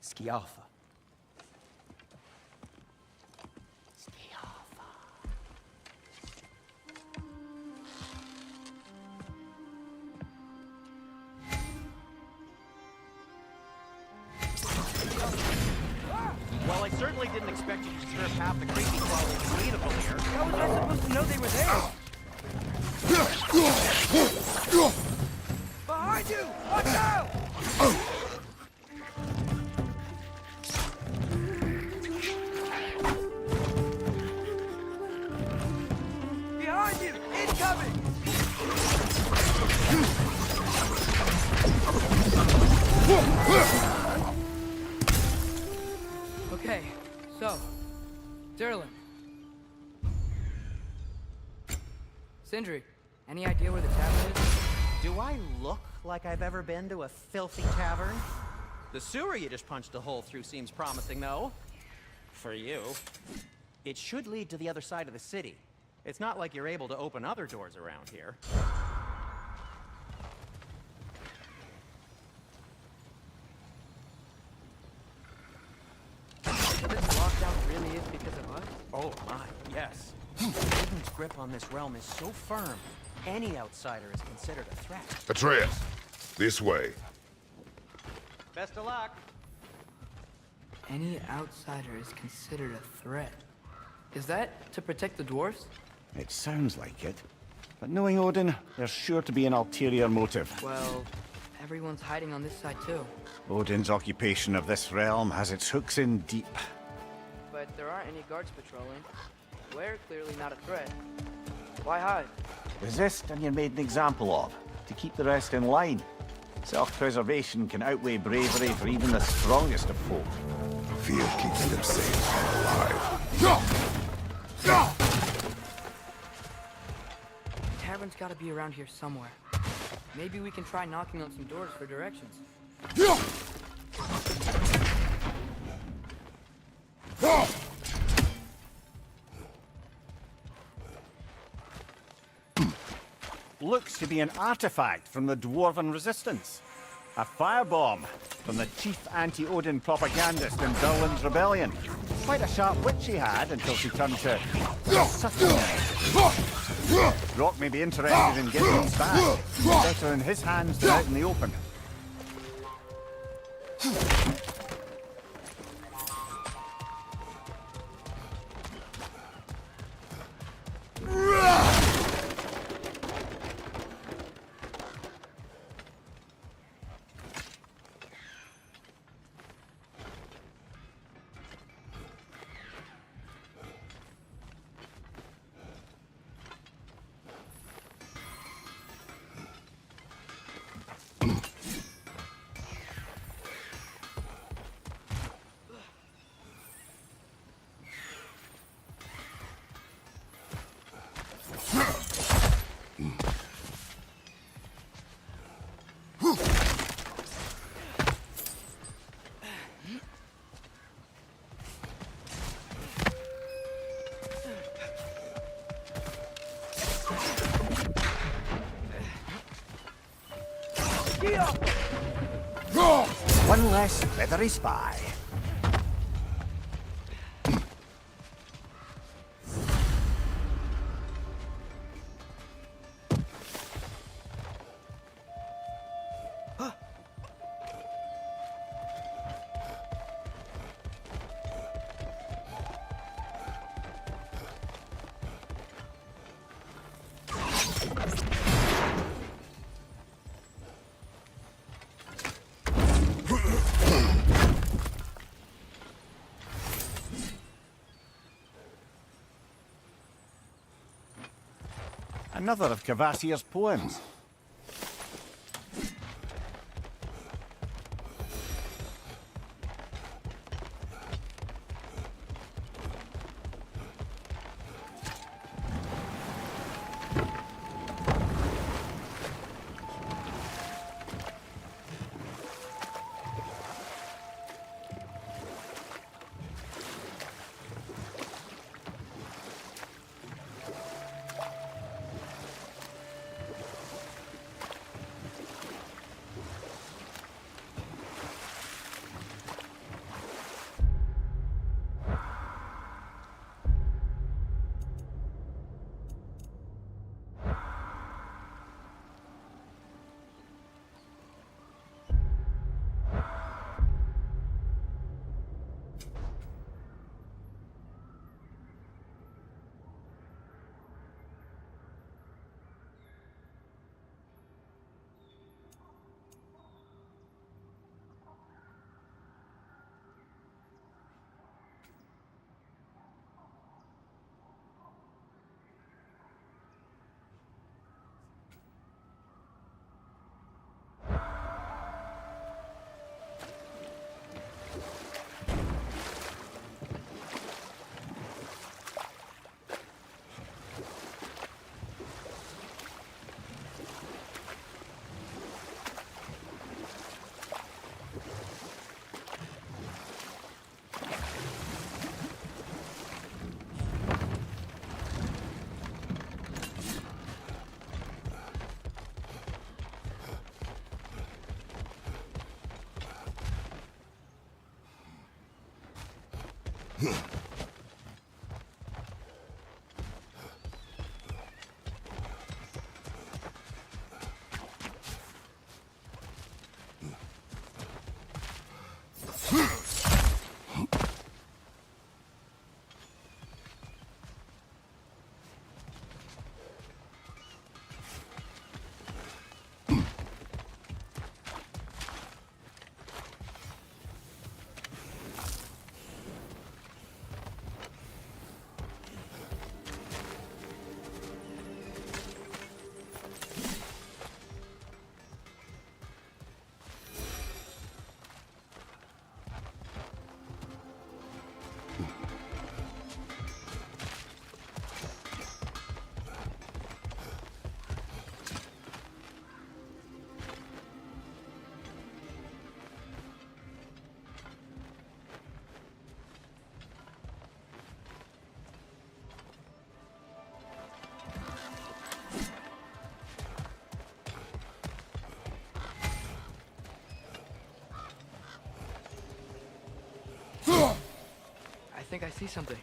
Skialfa. Well, I certainly didn't expect you to disturb half the creepy qualities needable here. How was I supposed to know they were there? Behind you! Watch out! Behind you! Incoming! Okay, so, Derlin. Sindri, any idea where the tavern is? Do I look like I've ever been to a filthy tavern? The sewer you just punched a hole through seems promising, though. For you. It should lead to the other side of the city. It's not like you're able to open other doors around here. So this lockdown really is because of us? Oh my, yes. Odin's grip on this realm is so firm, any outsider is considered a threat. Atreus, this way. Best of luck. Any outsider is considered a threat. Is that to protect the dwarves? It sounds like it. But knowing Odin, there's sure to be an ulterior motive. Well, everyone's hiding on this side too. Odin's occupation of this realm has its hooks in deep. But there aren't any guards patrolling. We're clearly not a threat. Why hide? Resist and you're made an example of, to keep the rest in line. Self-preservation can outweigh bravery for even the strongest of folk. Fear keeps them safe and alive. The tavern's gotta be around here somewhere. Maybe we can try knocking on some doors for directions. Looks to be an artifact from the Dwarven Resistance. A firebomb from the chief anti-Odin propagandist in Durlin's rebellion. Quite a sharp wit she had until she turned to subtlety. Rock may be interested in getting these back. Better in his hands than out in the open. One less feathery spy. Another of Cavassier's poems. I think I see something.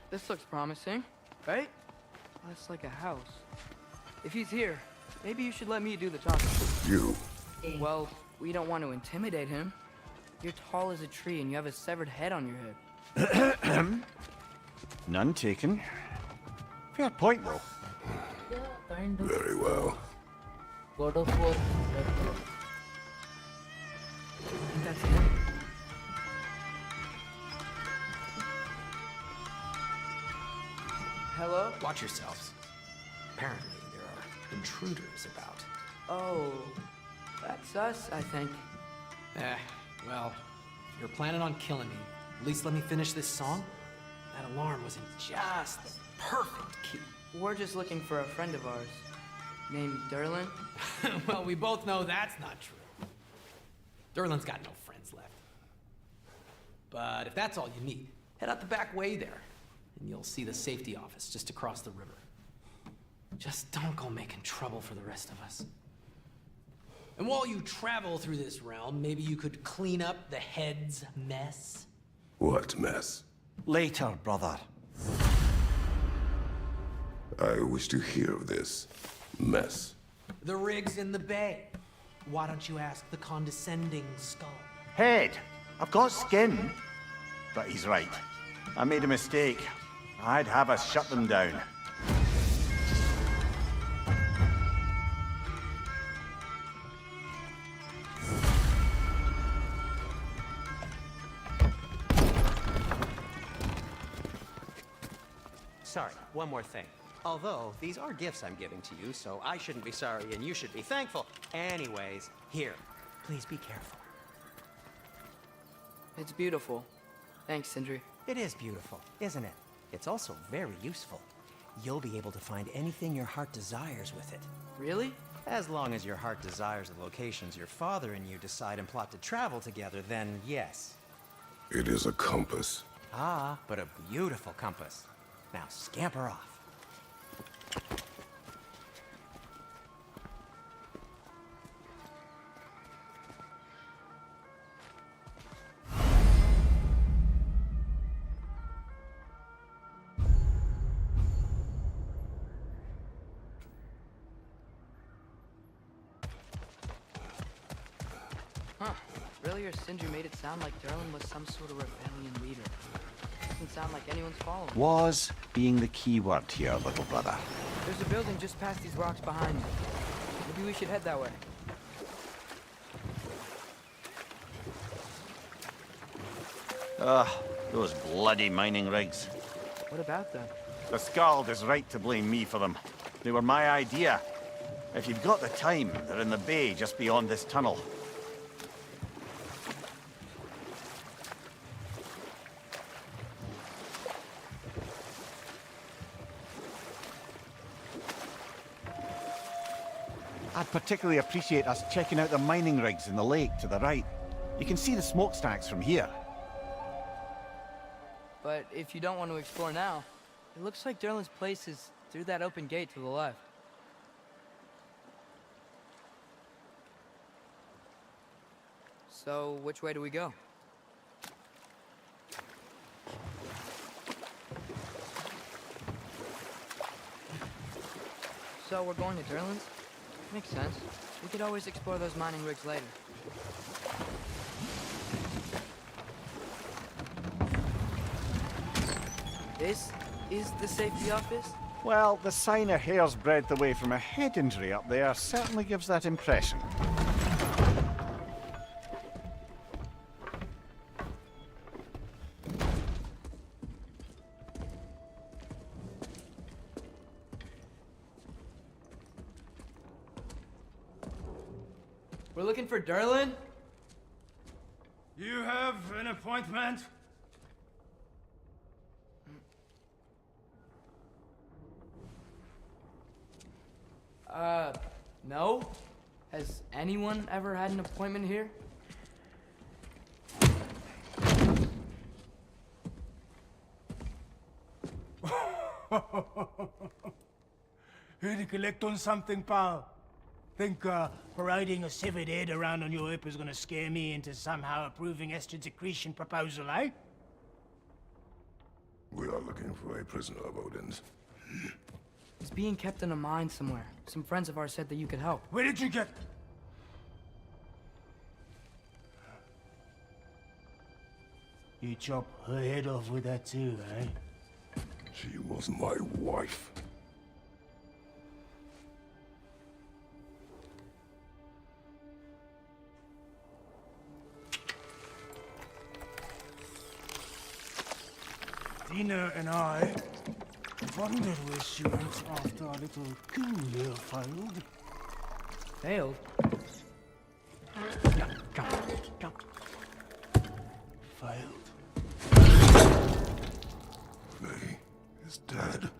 This looks promising, right? That's like a house. If he's here, maybe you should let me do the talking. You. Well, we don't want to intimidate him. You're tall as a tree and you have a severed head on your head. None taken. Fair point, though. Yeah, kind of. Very well. God of War. I think that's him. Hello? Watch yourselves. Apparently, there are intruders about. Oh, that's us, I think. Well, if you're planning on killing me, at least let me finish this song. That alarm was in just the perfect key. We're just looking for a friend of ours named Derlin. Well, we both know that's not true. Derlin's got no friends left. But if that's all you need, head out the back way there, and you'll see the safety office just across the river. Just don't go making trouble for the rest of us. And while you travel through this realm, maybe you could clean up the head's mess? What mess? Later, brother. I wish to hear of this mess. The rig's in the bay. Why don't you ask the condescending skull? Head, I've got skin. But he's right. I made a mistake. I'd have us shut them down. Sorry, one more thing. Although, these are gifts I'm giving to you, so I shouldn't be sorry and you should be thankful. Anyways, here, please be careful. It's beautiful. Thanks, Sindri. It is beautiful, isn't it? It's also very useful. You'll be able to find anything your heart desires with it. Really? As long as your heart desires the locations your father and you decide and plot to travel together, then yes. It is a compass. Ah, but a beautiful compass. Now scamper off. Huh. Earlier, Sindri made it sound like Derlin was some sort of rebellion leader. Doesn't sound like anyone's following. Was being the key word here, little brother. There's a building just past these rocks behind me. Maybe we should head that way. Ugh, those bloody mining rigs. What about them? The Skald is right to blame me for them. They were my idea. If you've got the time, they're in the bay just beyond this tunnel. I'd particularly appreciate us checking out the mining rigs in the lake to the right. You can see the smokestacks from here. But if you don't want to explore now, it looks like Derlin's place is through that open gate to the left. So, which way do we go? So, we're going to Derlin's? Makes sense. We could always explore those mining rigs later. This is the safety office? Well, the sign a hair's breadth away from a head injury up there certainly gives that impression. We're looking for Derlin? You have an appointment? No? Has anyone ever had an appointment here? Here to collect on something, pal? Think, parading a severed head around on your hip is gonna scare me into somehow approving Estrid's accretion proposal, eh? We are looking for a prisoner of Odin's. He's being kept in a mine somewhere. Some friends of ours said that you could help. Where did you get... You chop her head off with that too, eh? She was my wife. Dina and I wondered where she went after our little coup here failed. Failed? Come, come. Failed. May is dead.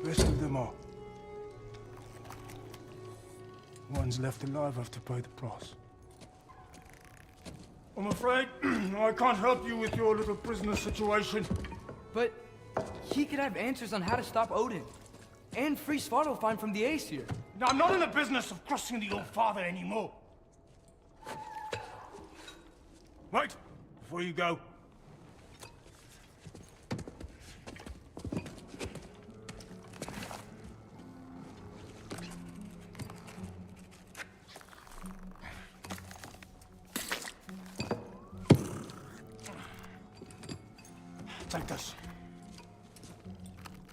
Rest of them are. One's left alive have to pay the price. I'm afraid I can't help you with your little prisoner situation. But he could have answers on how to stop Odin. And free Svartalfheim from the Aesir. Now, I'm not in the business of crossing the old father anymore. Wait, before you go. Take this.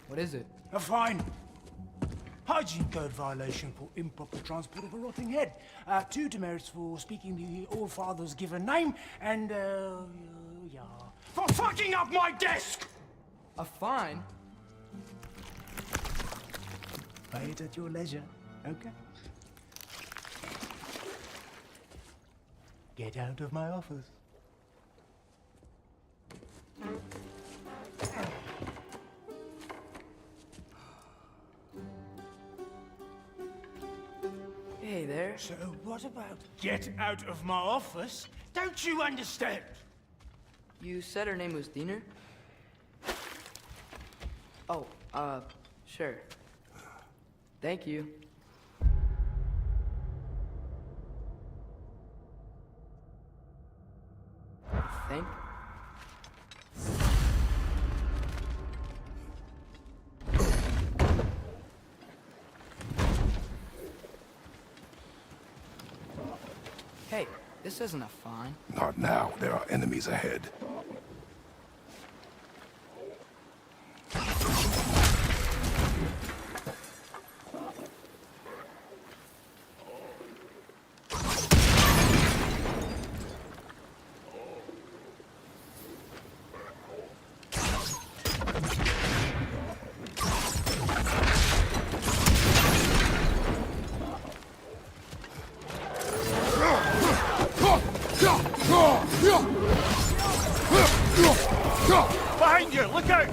What is it? A fine. Hygiene code violation for improper transport of a rotting head. 2 demerits for speaking the All-Father's given name, and, yeah, for fucking up my desk! A fine? Pay it at your leisure, okay? Get out of my office. Hey there. So what about get out of my office? Don't you understand? You said her name was Diener? Oh, sure. Thank you. Think? Hey, this isn't a fine. Not now. There are enemies ahead. Behind you! Look out!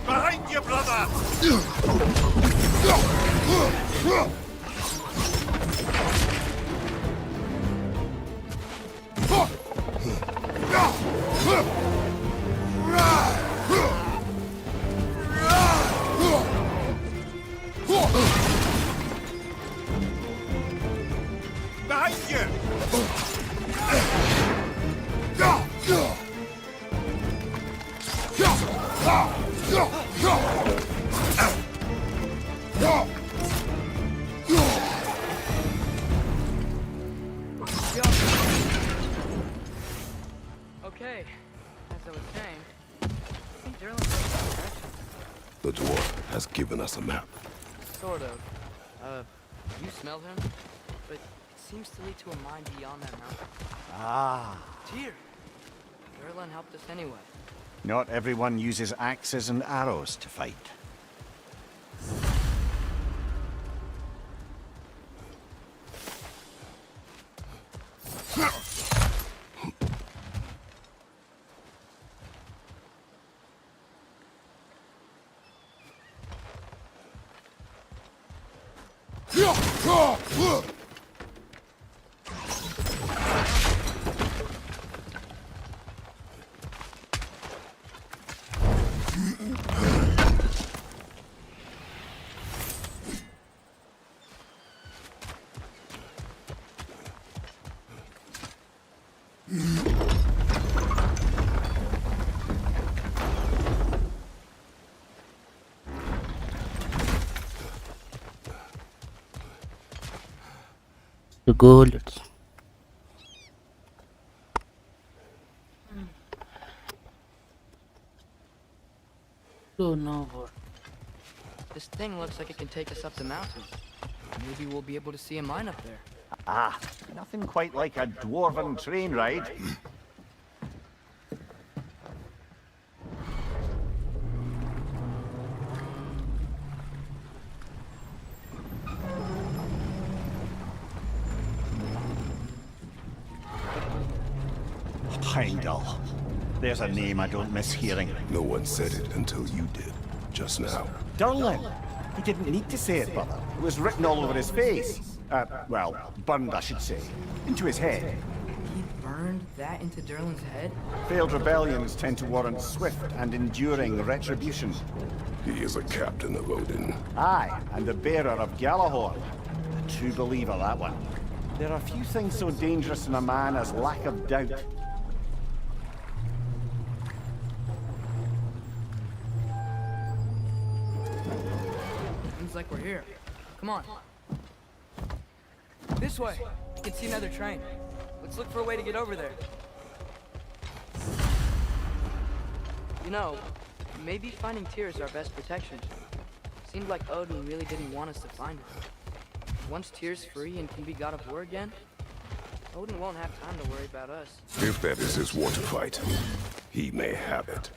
Behind you, brother! Behind you! Okay, as I was saying, I think Durlin's going that direction. The dwarf has given us a map. Sort of. You smell him? But it seems to lead to a mine beyond that mountain. Ah. Tyr! Durlin helped us anyway. Not everyone uses axes and arrows to fight. to go. Let's so now what? This thing looks like it can take us up the mountain. Maybe we'll be able to see a mine up there. Ah, nothing quite like a dwarven train ride. Heimdall. There's a name I don't miss hearing. No one said it until you did, just now. Durlin. He didn't need to say it, brother. It was written all over his face. Well, burned, I should say. Into his head. He burned that into Durlin's head? Failed rebellions tend to warrant swift and enduring retribution. He is a captain of Odin. Aye, and the bearer of Galahorn. A true believer, that one. There are few things so dangerous in a man as lack of doubt. Seems like we're here. Come on. This way. You can see another train. Let's look for a way to get over there. You know, maybe finding Tyr is our best protection. Seemed like Odin really didn't want us to find it. Once Tyr's free and can be god of war again, Odin won't have time to worry about us. If that is his war to fight, he may have it.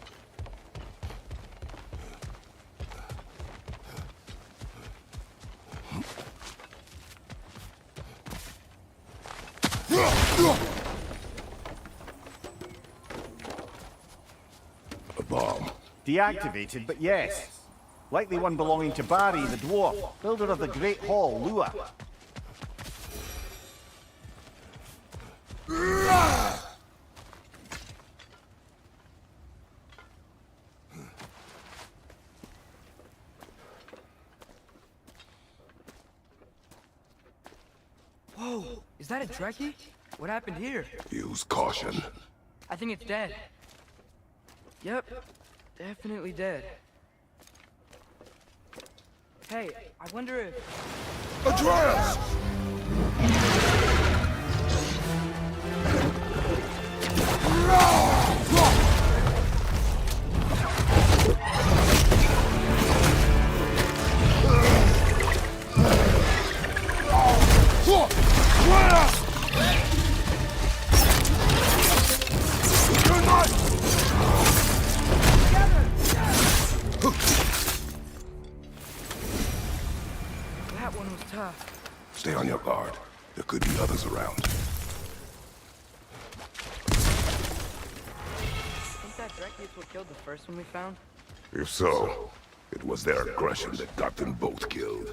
A bomb. Deactivated, but yes. Likely one belonging to Barry, the dwarf, builder of the Great Hall, Lua. Whoa! Is that a Trekkie? What happened here? Use caution. I think it's dead. Yep. Definitely dead. Hey, I wonder if... Atreus! That one was tough. Stay on your guard. There could be others around. Think that Trekkie is what killed the first one we found? If so, it was their aggression that got them both killed.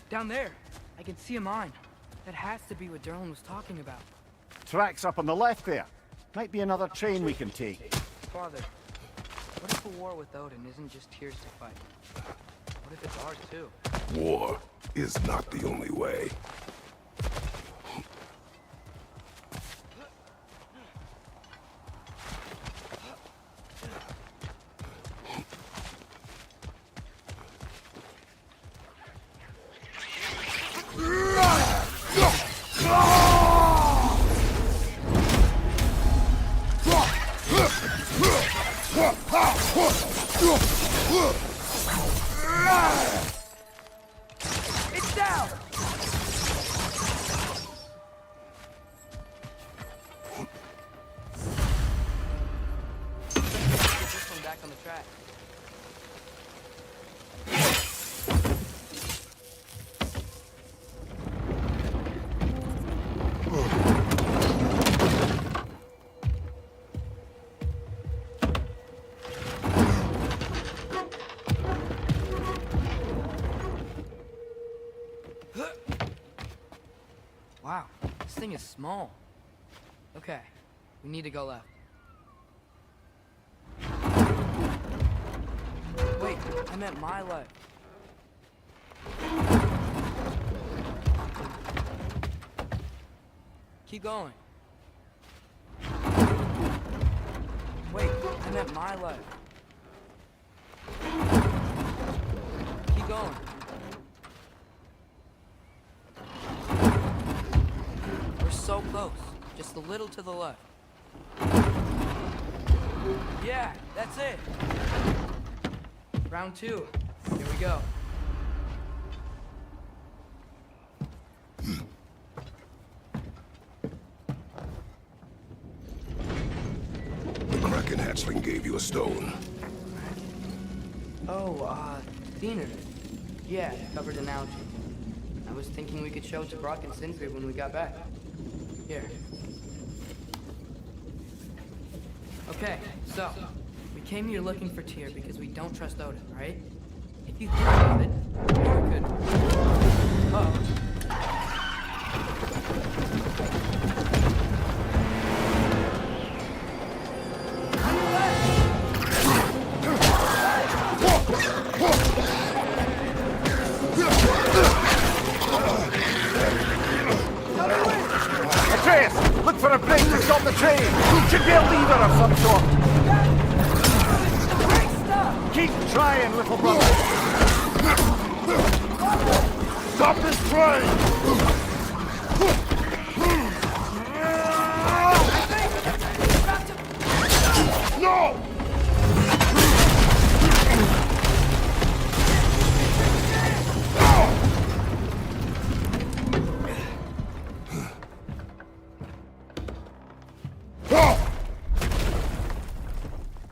Down there, I can see a mine. That has to be what Durlin was talking about. Tracks up on the left there. Might be another train we can take. Father, what if a war with Odin isn't just Tyr's to fight? What if it's ours too? War is not the only way. It's down! track. Wow, this thing is small. Okay, we need to go left. Wait, I meant my left. Keep going. Wait, I meant my left. Keep going. We're so close. Just a little to the left. Yeah, that's it. Round 2. Here we go. The Kraken hatchling gave you a stone. Oh, Diener. Yeah, covered in algae. I was thinking we could show it to Brock and Sindri when we got back. Here. Okay, so, we came here looking for Tyr because we don't trust Odin, right? If you think about it, Tyr could... Uh-oh. Look for a break to stop the train! Should be a lever of some sort! Keep trying, little brother! Stop this train! No!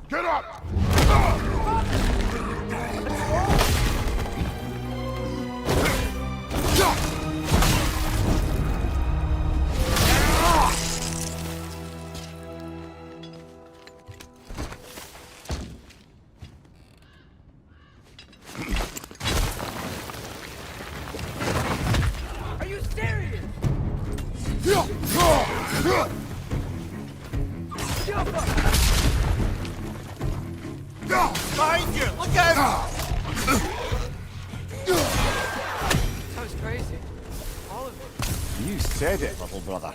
Get up! Are you serious? Behind you! Look out! That was crazy. All of it. You said it, little brother.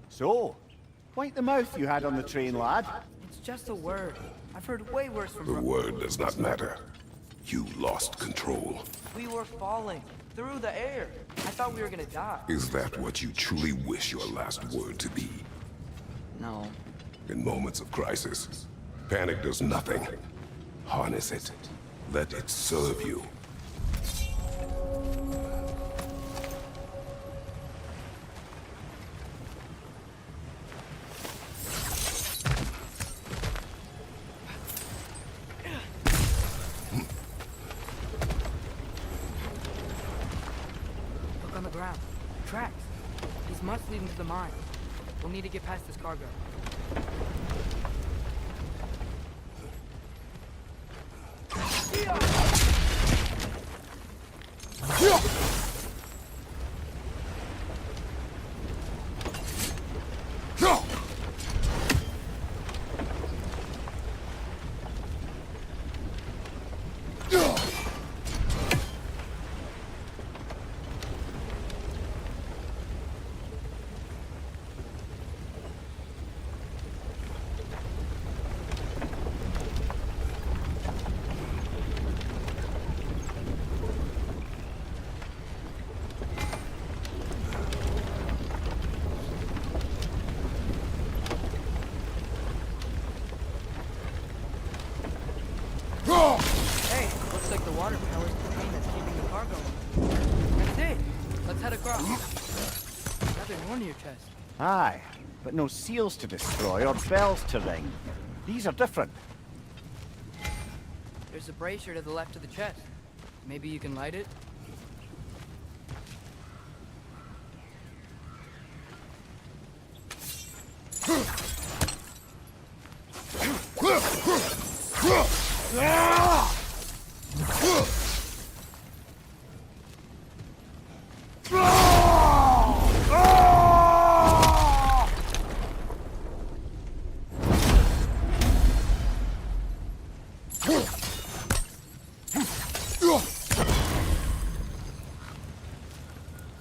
So, quite the mouth you had on the train, lad. It's just a word. I've heard way worse from... The word does not matter. You lost control. We were falling through the air. I thought we were gonna die. Is that what you truly wish your last word to be? No. In moments of crisis, panic does nothing. Harness it. Let it serve you. ground. Tracks. These must lead into the mine. We'll need to get past this cargo. Hey, looks like the water powers the train that's keeping the cargo. That's it. Let's head across. Nothing more in your chest. Aye, but no seals to destroy or bells to ring. These are different. There's a brazier to the left of the chest. Maybe you can light it?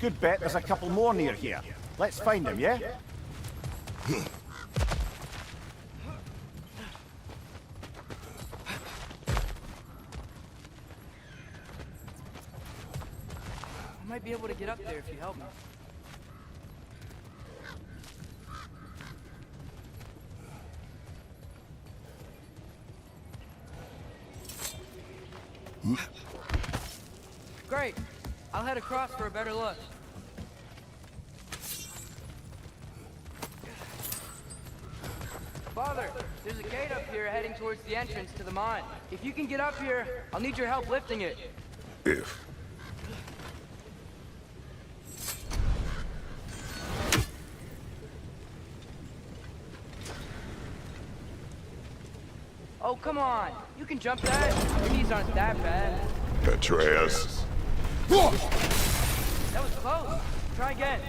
Good bet there's a couple more near here. Let's find them, yeah? I might be able to get up there if you help me. Great. I'll head across for a better look. Father, there's a gate up here heading towards the entrance to the mine. If you can get up here, I'll need your help lifting it. If. Oh, come on. You can jump that. Your knees aren't that bad. Atreus. That was close. Try again.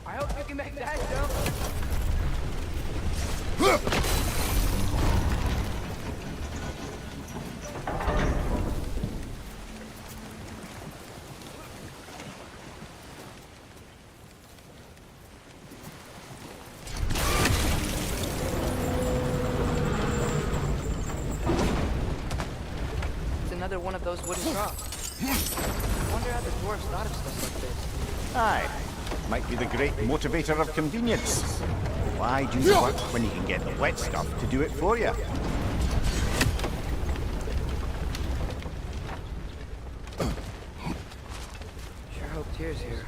I hope you can make that jump. It's another one of those wooden troughs. I wonder how the dwarves thought of stuff like this. Aye. Might be the great motivator of convenience. Why do you work when you can get the wet stuff to do it for you? Sure hope Tyr's here.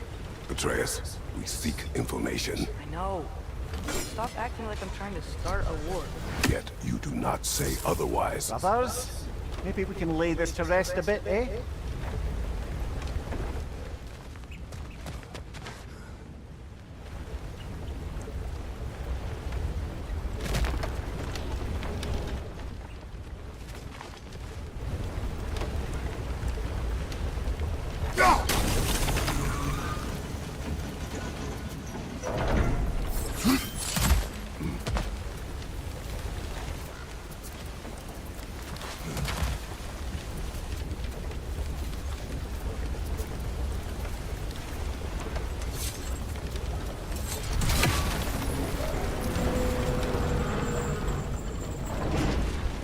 Atreus, we seek information. I know. Stop acting like I'm trying to start a war. Yet you do not say otherwise. Brothers, maybe we can lay this to rest a bit, eh?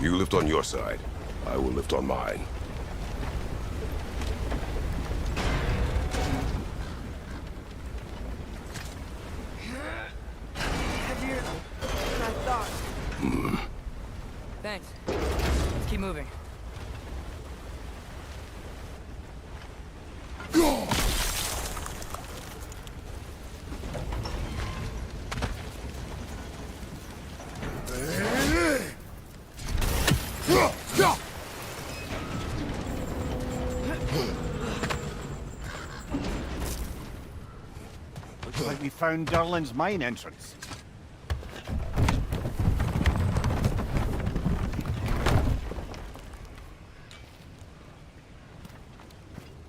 You lift on your side. I will lift on mine. Heavier than I thought. Thanks. Let's keep moving. Looks like we found Durlin's mine entrance.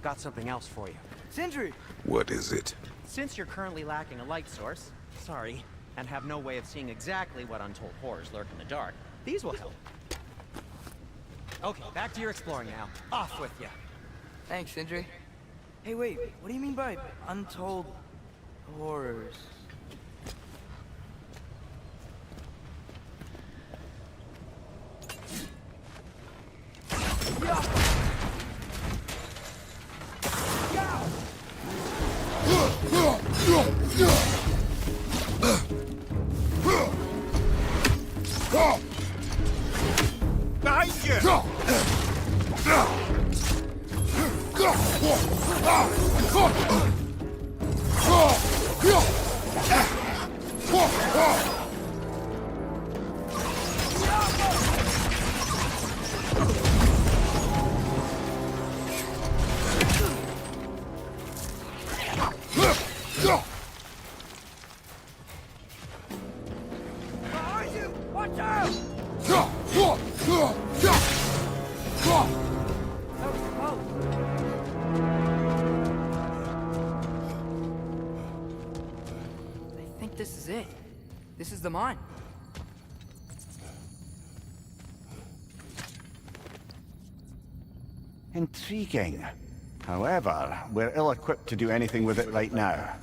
Got something else for you. Sindri! What is it? Since you're currently lacking a light source, sorry, and have no way of seeing exactly what untold horrors lurk in the dark, these will help. Okay, back to your exploring now. Off with you. Thanks, Sindri. Hey, wait, what do you mean by untold horrors? Behind you! Behind you! Watch out! That was close. I think this is it. This is the mine. Intriguing. However, we're ill-equipped to do anything with it right now.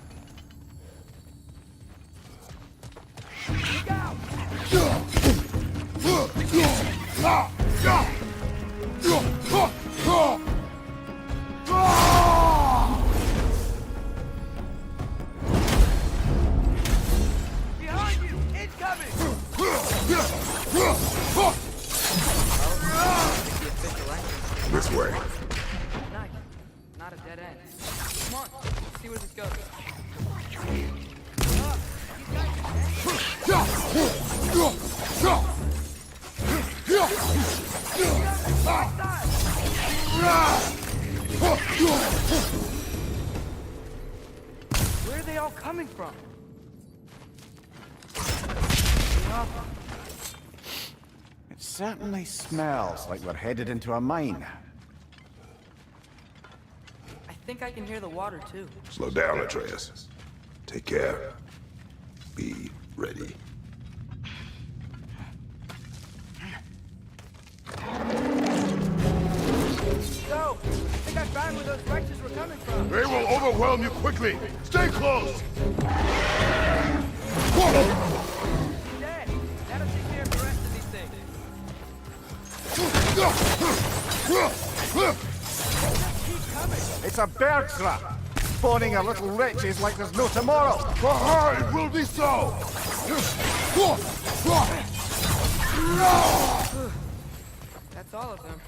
Behind you! Incoming! This way. Nice. Not a dead end. Come on, let's see where this goes. Where are they all coming from? It certainly smells like we're headed into a mine. I think I can hear the water too. Slow down, Atreus. Take care. Be ready. So, I think I found where those wretches were coming from. They will overwhelm you quickly. Stay close. Dead. That'll take care of the rest of these things. Keep coming. It's a bear trap! Spawning our little wretches like there's no tomorrow! For her, it will be so. That's all of them.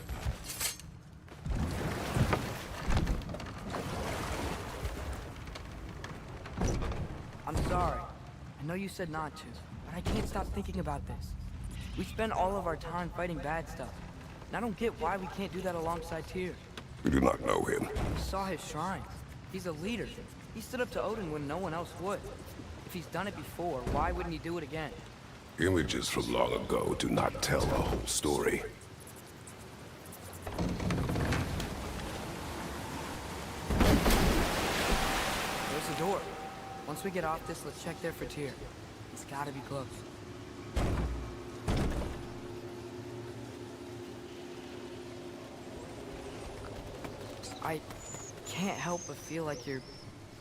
I'm sorry. I know you said not to, but I can't stop thinking about this. We spend all of our time fighting bad stuff, and I don't get why we can't do that alongside Tyr. We do not know him. We saw his shrine. He's a leader. He stood up to Odin when no one else would. If he's done it before, why wouldn't he do it again? Images from long ago do not tell the whole story. There's a door. Once we get off this, let's check there for Tyr. He's gotta be close. I can't help but feel like you're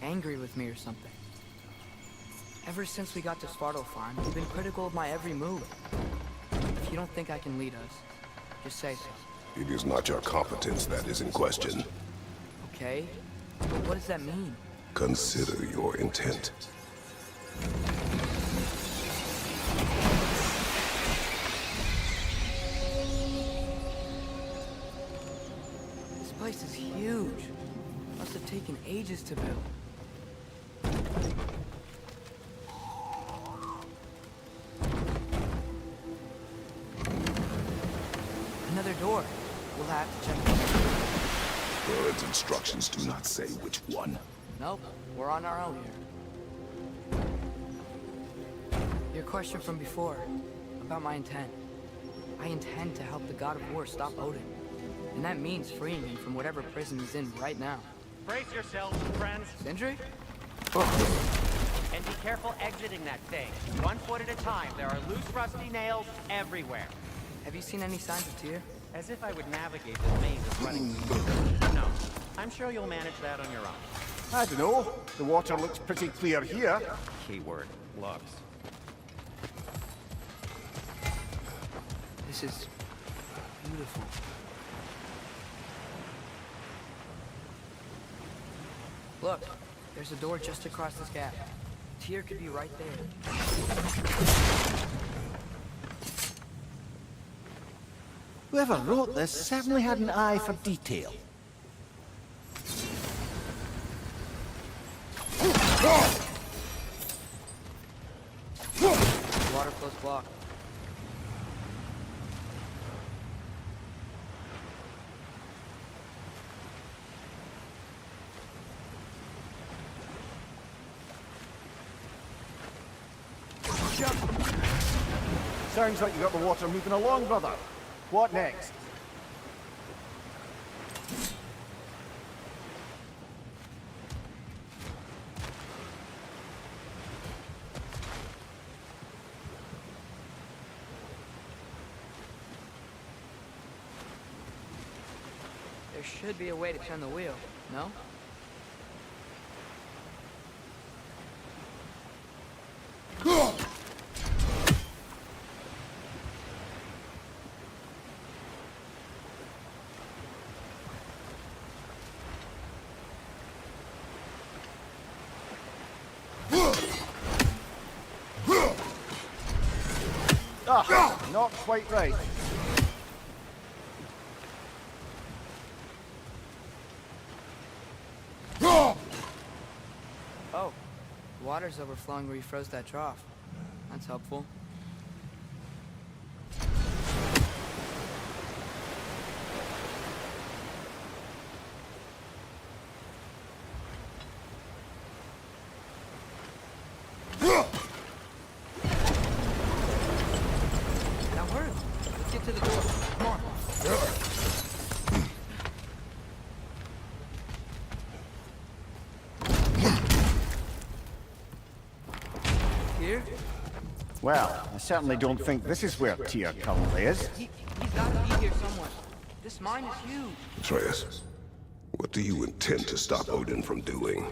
angry with me or something. Ever since we got to Svartalfheim, you've been critical of my every move. If you don't think I can lead us, just say so. It is not your competence that is in question. Okay? But what does that mean? Consider your intent. This place is huge. Must have taken ages to build. door. We'll have to check it. Bird's instructions do not say which one. Nope, we're on our own here. Your question from before, about my intent. I intend to help the God of War stop Odin. And that means freeing him from whatever prison he's in right now. Brace yourselves, friends. Sindri? And be careful exiting that thing. 1 foot at a time. There are loose, rusty nails everywhere. Have you seen any signs of Tyr? As if I would navigate this maze of running through. No. I'm sure you'll manage that on your own. I don't know. The water looks pretty clear here. Keyword, looks. This is beautiful. Look, there's a door just across this gap. Tyr could be right there. Whoever wrote this certainly had an eye for detail. Water flow's blocked. Sounds like you got the water moving along, brother. What next? There should be a way to turn the wheel, no? Ah, not quite right. Oh, water's overflowing where you froze that trough. That's helpful. Now hurry, let's get to the door. Come on. Here? Well, I certainly don't think this is where Tyr currently is. He's got to be here somewhere. This mine is huge. Atreus, what do you intend to stop Odin from doing?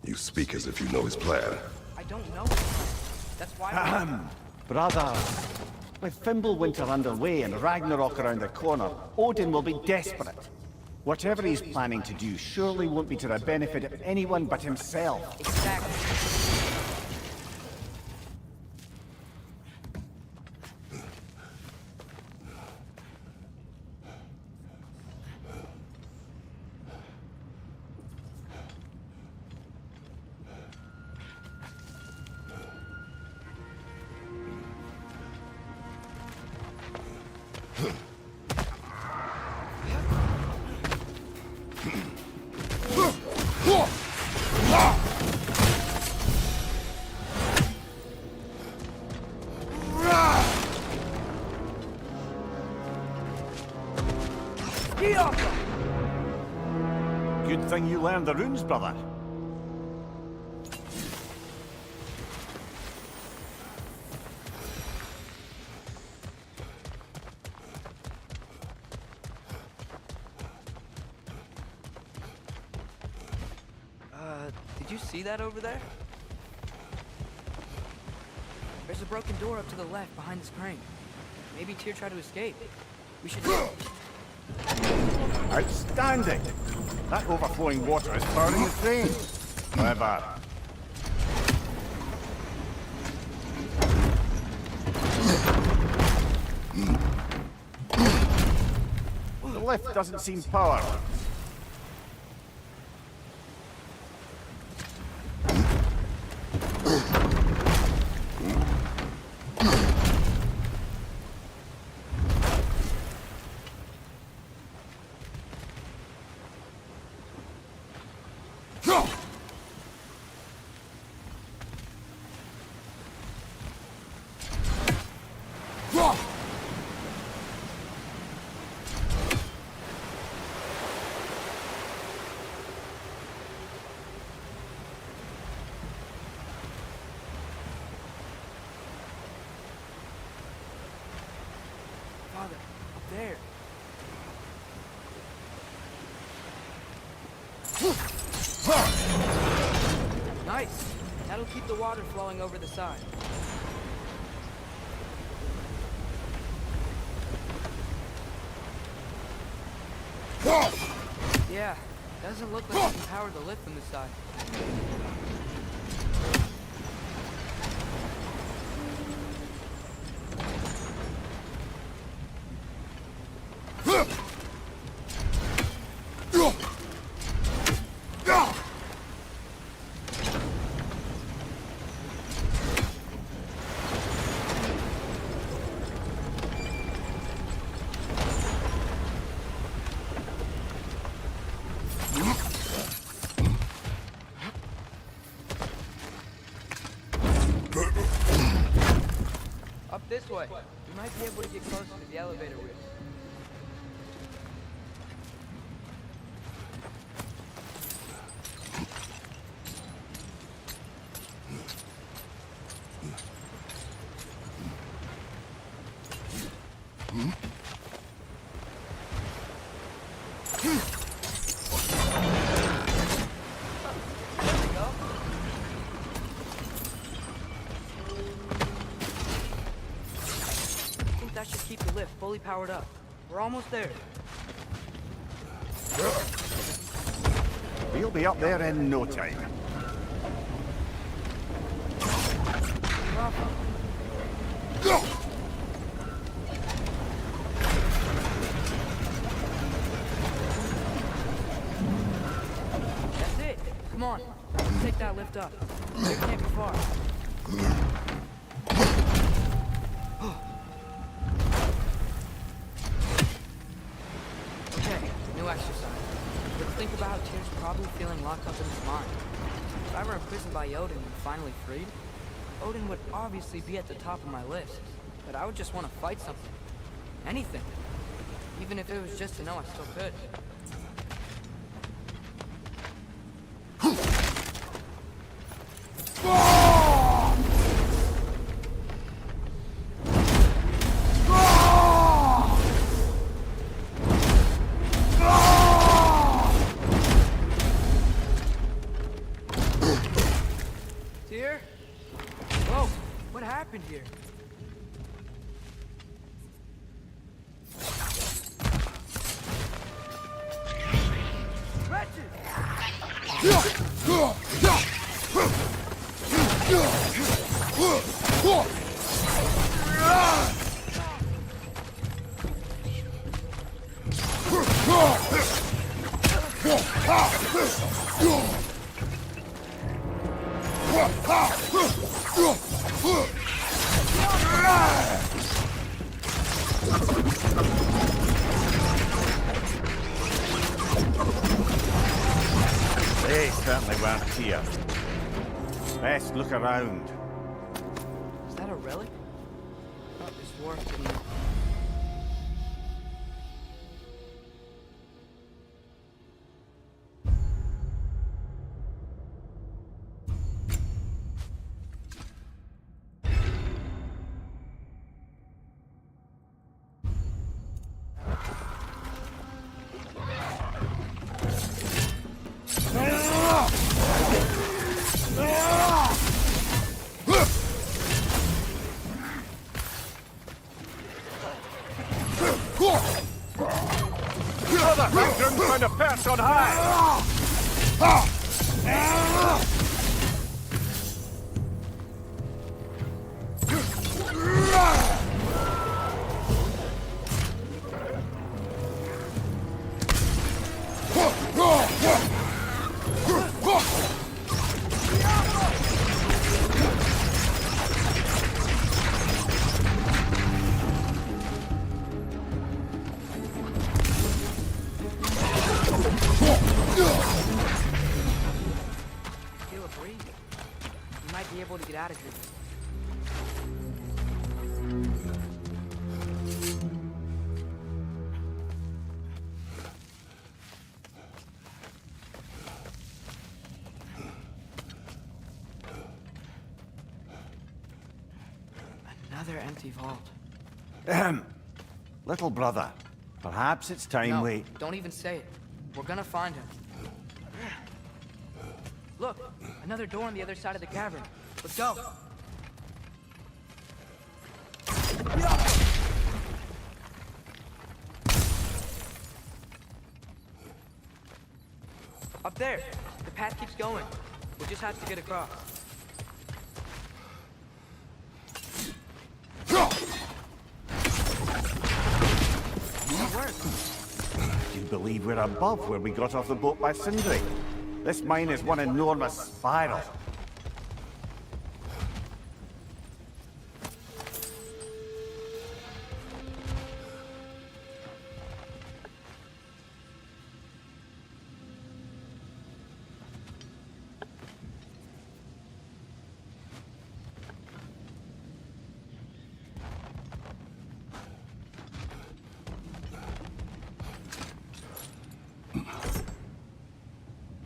You speak as if you know his plan. I don't know. That's why. Brother, with Fimbulwinter underway and Ragnarök around the corner, Odin will be desperate. Whatever he's planning to do surely won't be to the benefit of anyone but himself. Exactly. Good thing you learned the runes, brother. Did you see that over there? There's a broken door up to the left behind this crane. Maybe Tyr tried to escape. We should... Outstanding! That overflowing water is powering the train. However... the lift doesn't seem powered. Father, up there. Nice. That'll keep the water flowing over the side. Yeah, doesn't look like you can power the lift from the side. Up this way. We might be able to get closer to the elevator wheel. That should keep the lift fully powered up. We're almost there. We'll be up there in no time. That's it. Come on. Let's take that lift up. It can't be far. New exercise. Let's think about how Tyr's probably feeling locked up in his mind. If I were imprisoned by Odin and finally freed, Odin would obviously be at the top of my list. But I would just want to fight something. Anything. Even if it was just to know I still could. Tyr? Whoa, what happened here? They certainly weren't here. Best look around. Is that a relic? I thought this dwarf didn't... Brother, Ragnarök found a perch on high! Feel a breeze. We might be able to get out of here. Another empty vault. Little brother, perhaps it's time No, we... don't even say it. We're gonna find him. Look, another door on the other side of the cavern. Let's go. Up there. The path keeps going. We just have to get across. Do you believe we're above where we got off the boat by Sindri? This mine is one enormous spiral.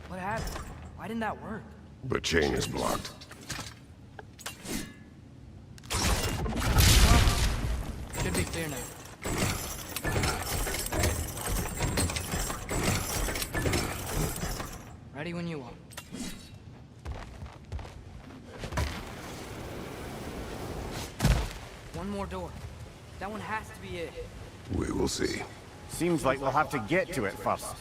What happened? Why didn't that work? The chain is blocked. Should be clear now. Ready when you are. One more door. That one has to be it. We will see. Seems like we'll have to get to it first.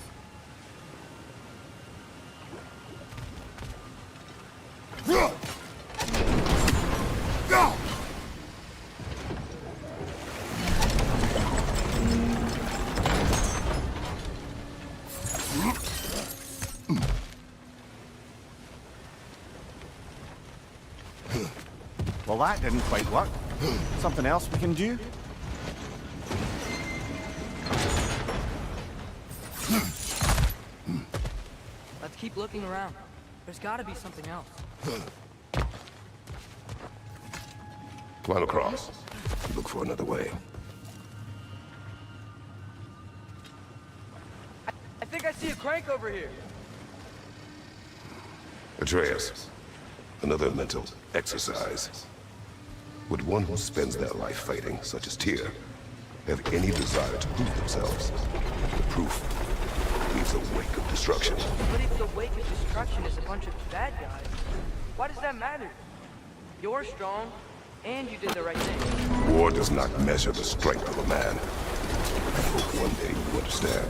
Well, that didn't quite work. Something else we can do? Let's keep looking around. There's gotta be something else. Climb across. Look for another way. I think I see a crank over here. Atreus, another mental exercise. Would one who spends their life fighting, such as Tyr, have any desire to prove themselves? The proof leaves a wake of destruction. But if the wake of destruction is a bunch of bad guys, why does that matter? You're strong, and you did the right thing. War does not measure the strength of a man. I hope one day you understand.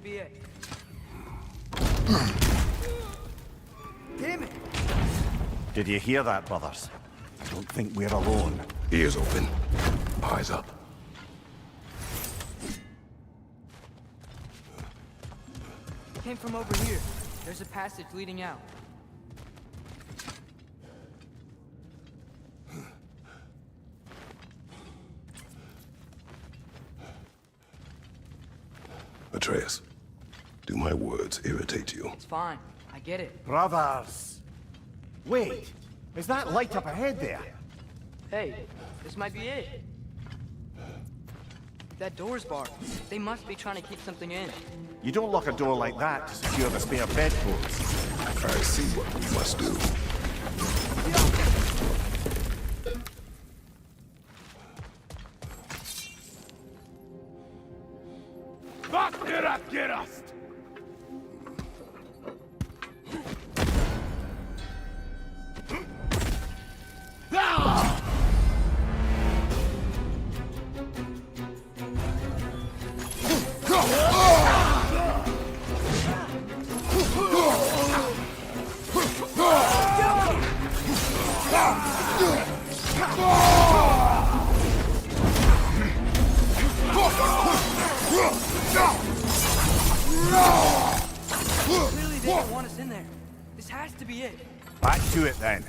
be it. Damn it! Did you hear that, brothers? I don't think we're alone. Ears open. Eyes up. Came from over here. There's a passage leading out. Atreus, do my words irritate you? It's fine. I get it. Brothers! Wait! Is that light up ahead there? Hey, this might be it. That door's barred. They must be trying to keep something in. You don't lock a door like that to secure the spare bedposts. I see what we must do. Clearly they don't want us in there. This has to be it. Back to it then.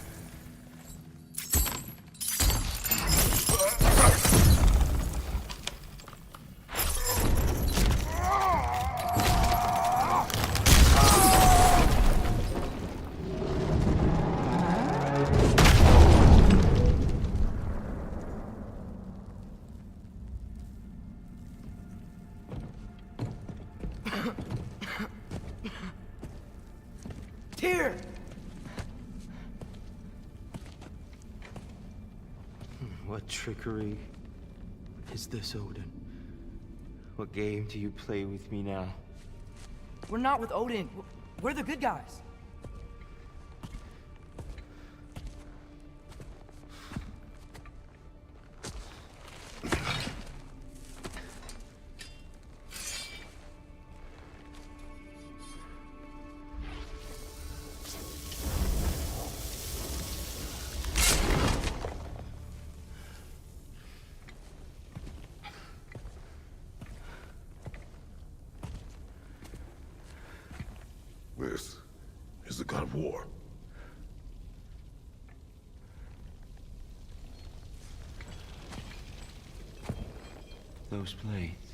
What trickery is this, Odin? What game do you play with me now? We're not with Odin. We're the good guys. This is the god of war. Those blades.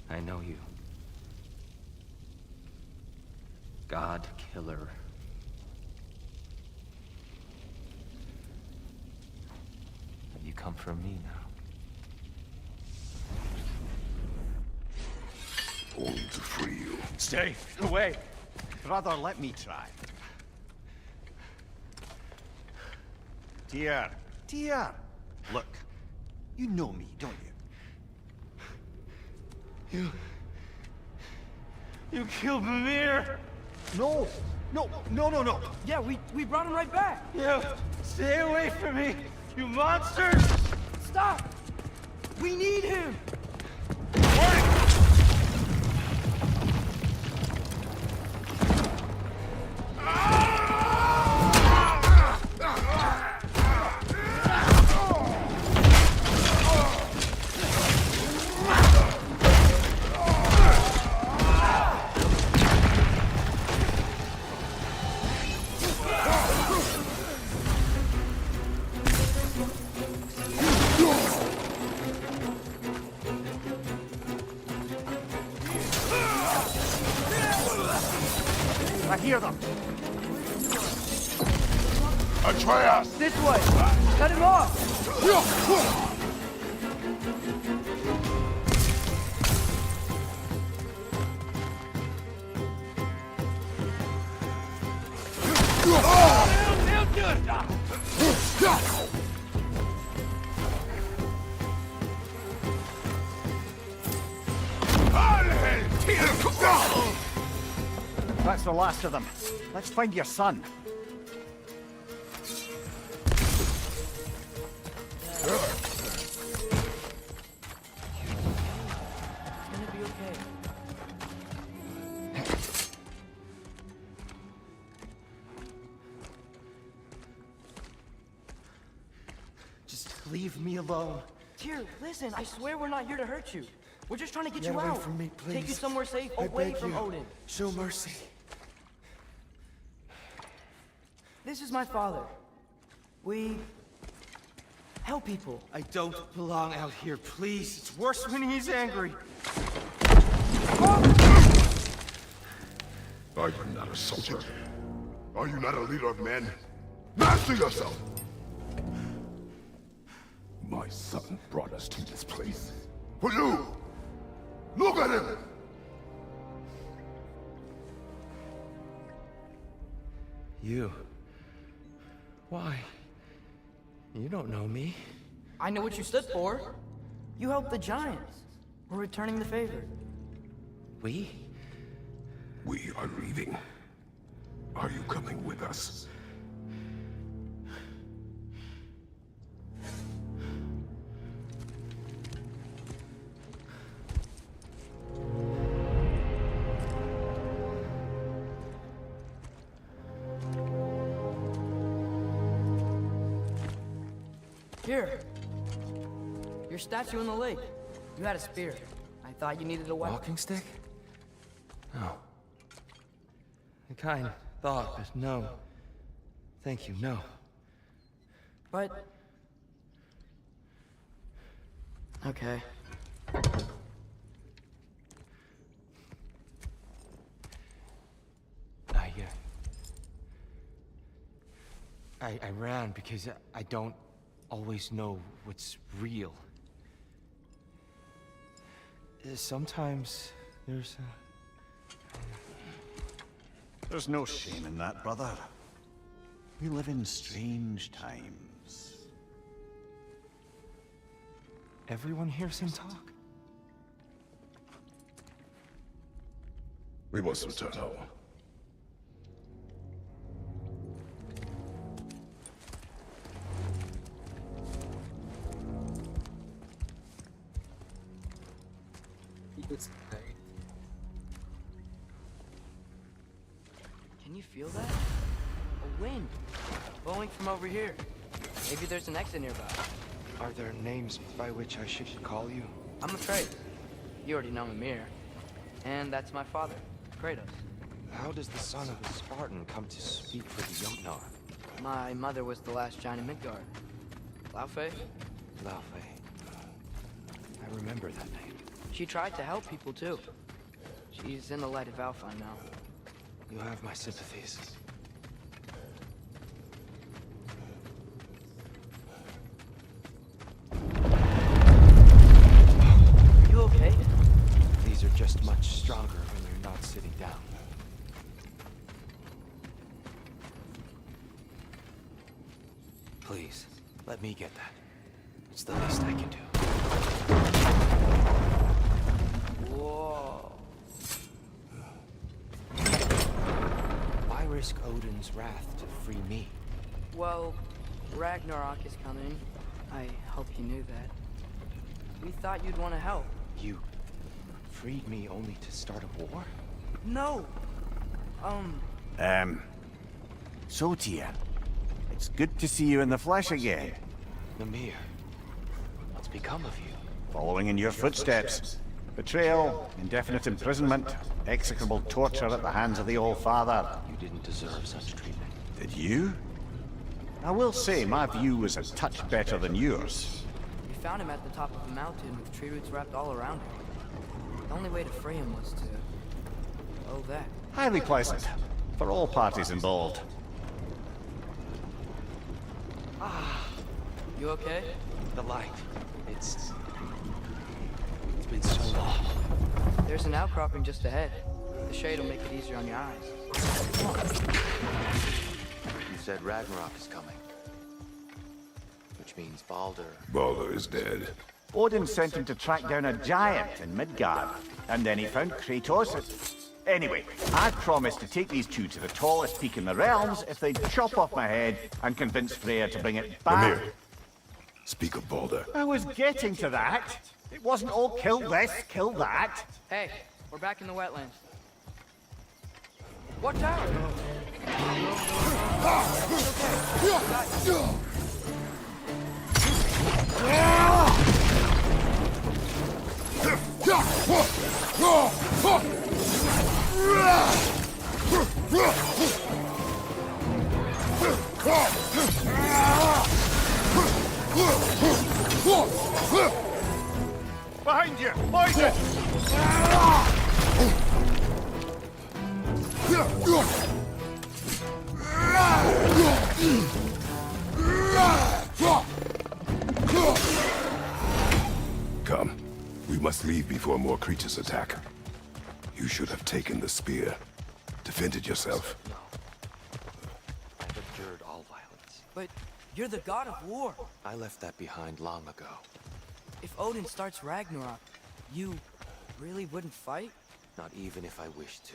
I know you. God Killer. Have you come for me now? Only to free you. Stay away. Brother, let me try. Dear, dear. Look, you know me, don't you? You killed Mimir! No, no. Yeah, we brought him right back. You stay away from me, you monsters! Stop! We need him! I hear them. Atreus! This way! Cut him off! That's the last of them. Let's find your son. It's gonna be okay. Just leave me alone. Tyr, listen, I swear we're not here to hurt you. We're just trying to get Get you away out. from me, Take you please. somewhere safe, I away beg from you. Odin. Show mercy. This is my father. We help people. I don't belong out here, please. It's worse when he's angry. Are you not a soldier? Are you not a leader of men? Master yourself! My son brought us to this place. For you! Look at him! You. Why? You don't know me. I know what you stood for. You helped the Giants. We're returning the favor. We? We are leaving. Are you coming with us? Here. Your statue in the lake. You had a spear. I thought you needed a weapon. Walking stick? No. I kind thought, but no. Thank you, no. But... Okay. I ran because I don't always know what's real. Sometimes there's There's no shame in that, brother. We live in strange times. Everyone hears him talk? We must return home. Can you feel that? A wind blowing from over here. Maybe there's an exit nearby. Are there names by which I should call you? I'm afraid. You already know Mimir. And that's my father, Kratos. How does the son of a Spartan come to speak for the Jotnar? My mother was the last giant in Midgard. Laufey? Laufey. I remember that name. She tried to help people too. She's in the light of Alpha now. You have my sympathies. Are you okay? These are just much stronger when you're not sitting down. Please, let me get that. It's the least I can do. Whoa. Why risk Odin's wrath to free me? Well, Ragnarok is coming. I hope you knew that. We thought you'd want to help. You freed me only to start a war? No! So Tyr, it's good to see you in the flesh again. Mimir, what's become of you? Following in your footsteps. Betrayal, indefinite imprisonment, execrable torture at the hands of the Old Father. You didn't deserve such treatment. Did you? I will say my view was a touch better than yours. We found him at the top of a mountain with tree roots wrapped all around him. The only way to free him was to... oh, that. Highly pleasant, for all parties involved. You okay? The light. It's been so long. There's an outcropping just ahead. The shade will make it easier on your eyes. Come on. You said Ragnarok is coming. Which means Baldur. Baldur is dead. Odin sent him to track down a giant in Midgard, and then he found Kratos. Anyway, I promised to take these two to the tallest peak in the realms if they'd chop off my head and convince Freya to bring it back. Mimir, speak of Baldur. I was getting to that. It wasn't all kill this, kill that. Hey, we're back in the wetlands. Watch out! Behind you! Poison! Come. We must leave before more creatures attack. You should have taken the spear. Defended yourself. No. I've abjured all violence. But you're the god of war. I left that behind long ago. If Odin starts Ragnarok, you really wouldn't fight? Not even if I wished to.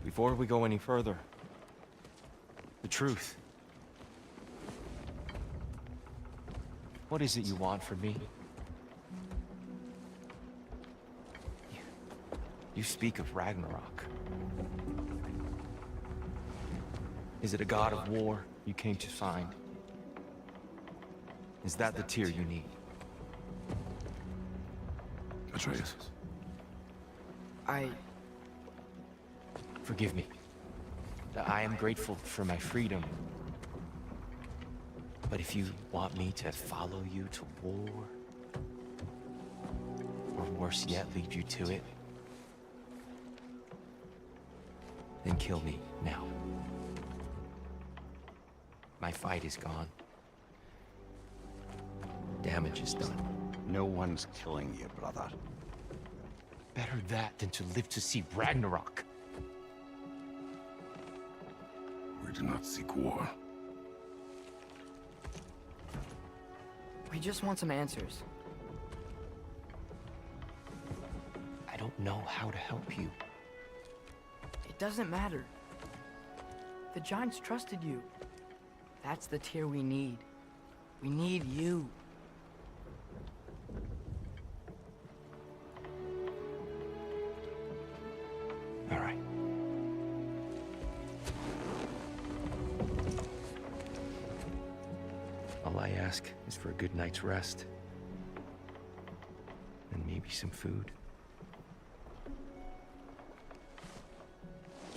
Before we go any further, the truth. What is it you want from me? You speak of Ragnarok. Is it a god of war you came to find? Is that the Tyr you need? Atreus. Forgive me. I am grateful for my freedom. But if you want me to follow you to war, or worse yet, lead you to it, then kill me now. My fight is gone. Damage is done. No one's killing you, brother. Better that than to live to see Ragnarök. We do not seek war. We just want some answers. I don't know how to help you. It doesn't matter. The Giants trusted you. That's the Tyr we need. We need you. All right. All I ask is for a good night's rest. And maybe some food.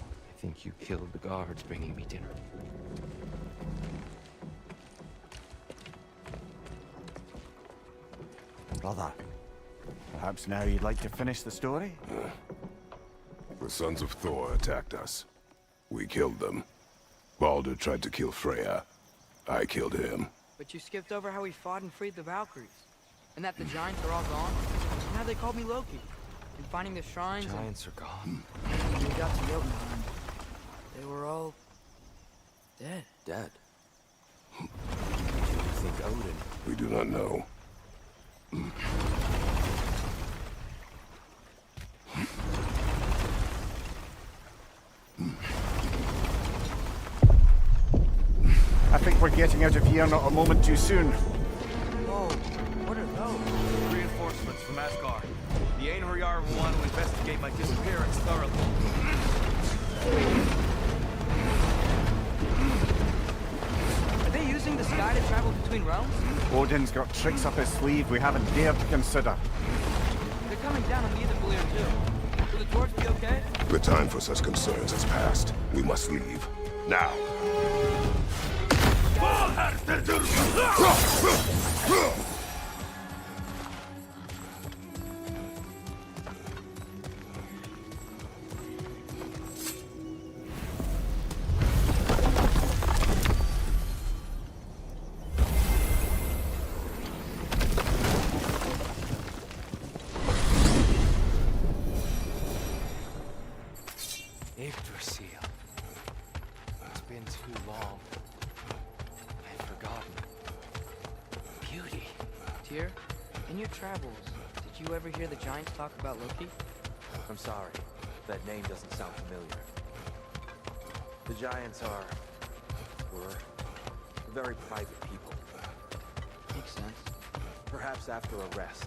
I think you killed the guards bringing me dinner. Brother, perhaps now you'd like to finish the story? The sons of Thor attacked us. We killed them. Baldur tried to kill Freya. I killed him. But you skipped over how we fought and freed the Valkyries. And that the Giants are all gone. And how they called me Loki. And finding the shrines. Giants are gone. And we got to Jotunheim. They were all dead. Dead? Do you think Odin? We do not know. I think we're getting out of here not a moment too soon. Whoa, what are those? Reinforcements from Asgard. The Einherjar will want to investigate my disappearance thoroughly. Are they using the sky to travel between realms? Odin's got tricks up his sleeve we haven't dared to consider. They're coming down on the Eitherblier too. Will the dwarves be okay? The time for such concerns has passed. We must leave. Now. Yggdrasil. It's been too long. I've forgotten. Beauty. Tyr, in your travels, did you ever hear the Giants talk about Loki? I'm sorry. That name doesn't sound familiar. The Giants were very private people. Makes sense. Perhaps after a rest.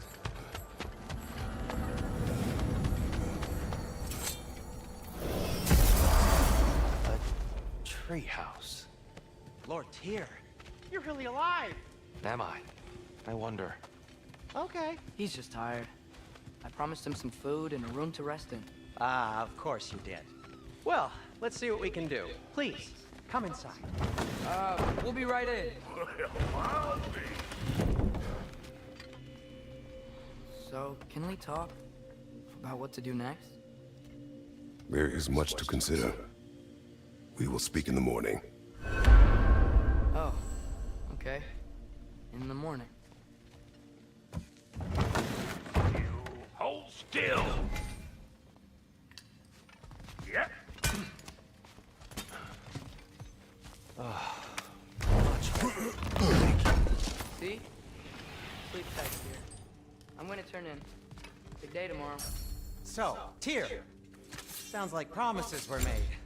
Treehouse. Lord Tyr, you're really alive! Am I? I wonder. Okay. He's just tired. I promised him some food and a room to rest in. Ah, of course you did. Well, let's see what we can do. Please, come inside. We'll be right in. So, can we talk about what to do next? There is much to consider. We will speak in the morning. Oh, okay. In the morning. You hold still. Yep. See? Sleep tight here. I'm gonna turn in. Big day tomorrow. So, Tyr. Sounds like promises were made.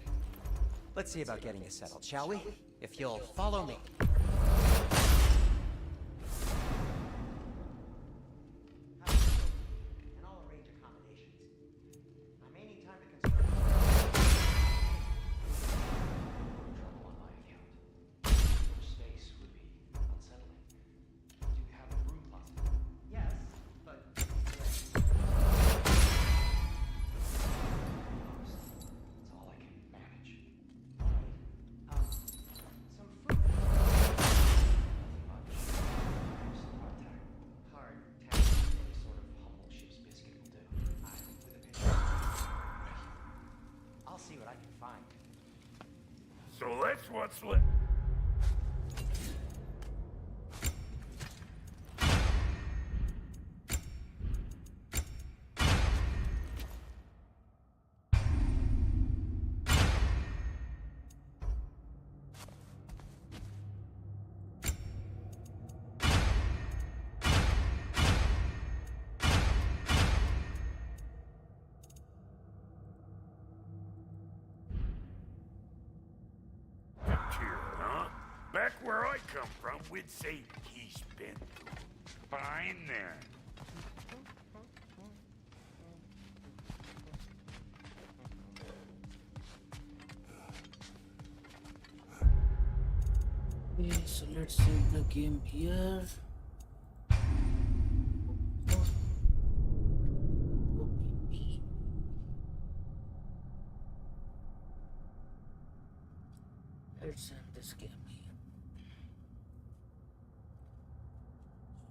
Let's see about getting you settled, shall we? If you'll follow me. And I'll arrange accommodations. I may need time to construct. Trouble on my account. More space would be unsettling. Do you have a room closet? Yes, but... That's all I can manage. some fruit. Nothing much. Some hardtack. Hardtack. Any sort of humble ship's biscuit will do. With a pinch of I'll see what I can find. So that's what's left. Back where I come from, we'd say he's been fine there. Okay, so let's save the game here. Let's end this game here.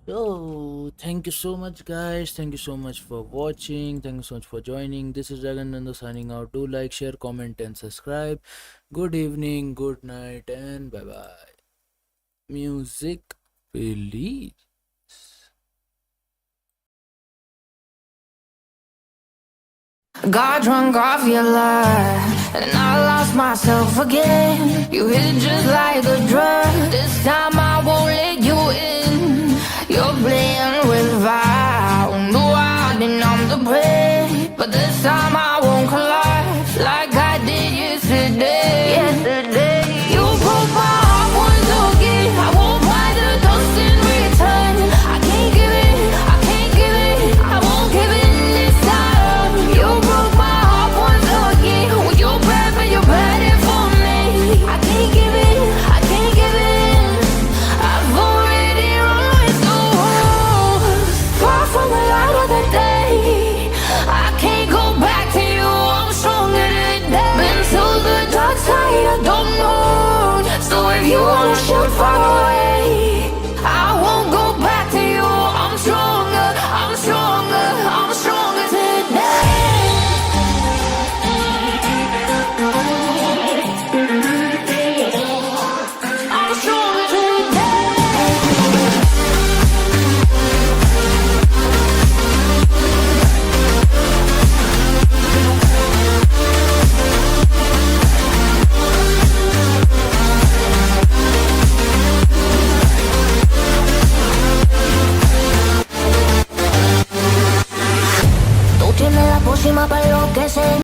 So thank you so much guys, thank you so much for watching, thank you so much for joining. This is DragonRenzo signing out. Do like, share, comment and subscribe. Good evening, good night and bye bye. Music release. Got drunk off your lies, and I lost myself again. You hit just like a drug. This time I won't let you in. You're playing with fire. No, I didn't on the prey, but this time I won't collapse like I did yesterday. You broke my heart once again. I won't buy the dust in return. I can't give it, I can't give it, I won't give it this time. You broke my heart once again. When you bad, but you bad it for me. I can't give it, I can't give it. I've already run with the wolves. Far from the light of the day. I can't go back to you. I'm stronger today. Been to the dark side, I don't know. So if you wanna shoot far away, I won't go back to you. I'm stronger, I'm stronger, I'm stronger today. I'm stronger today. Tú tienes la pócima para enloquecer.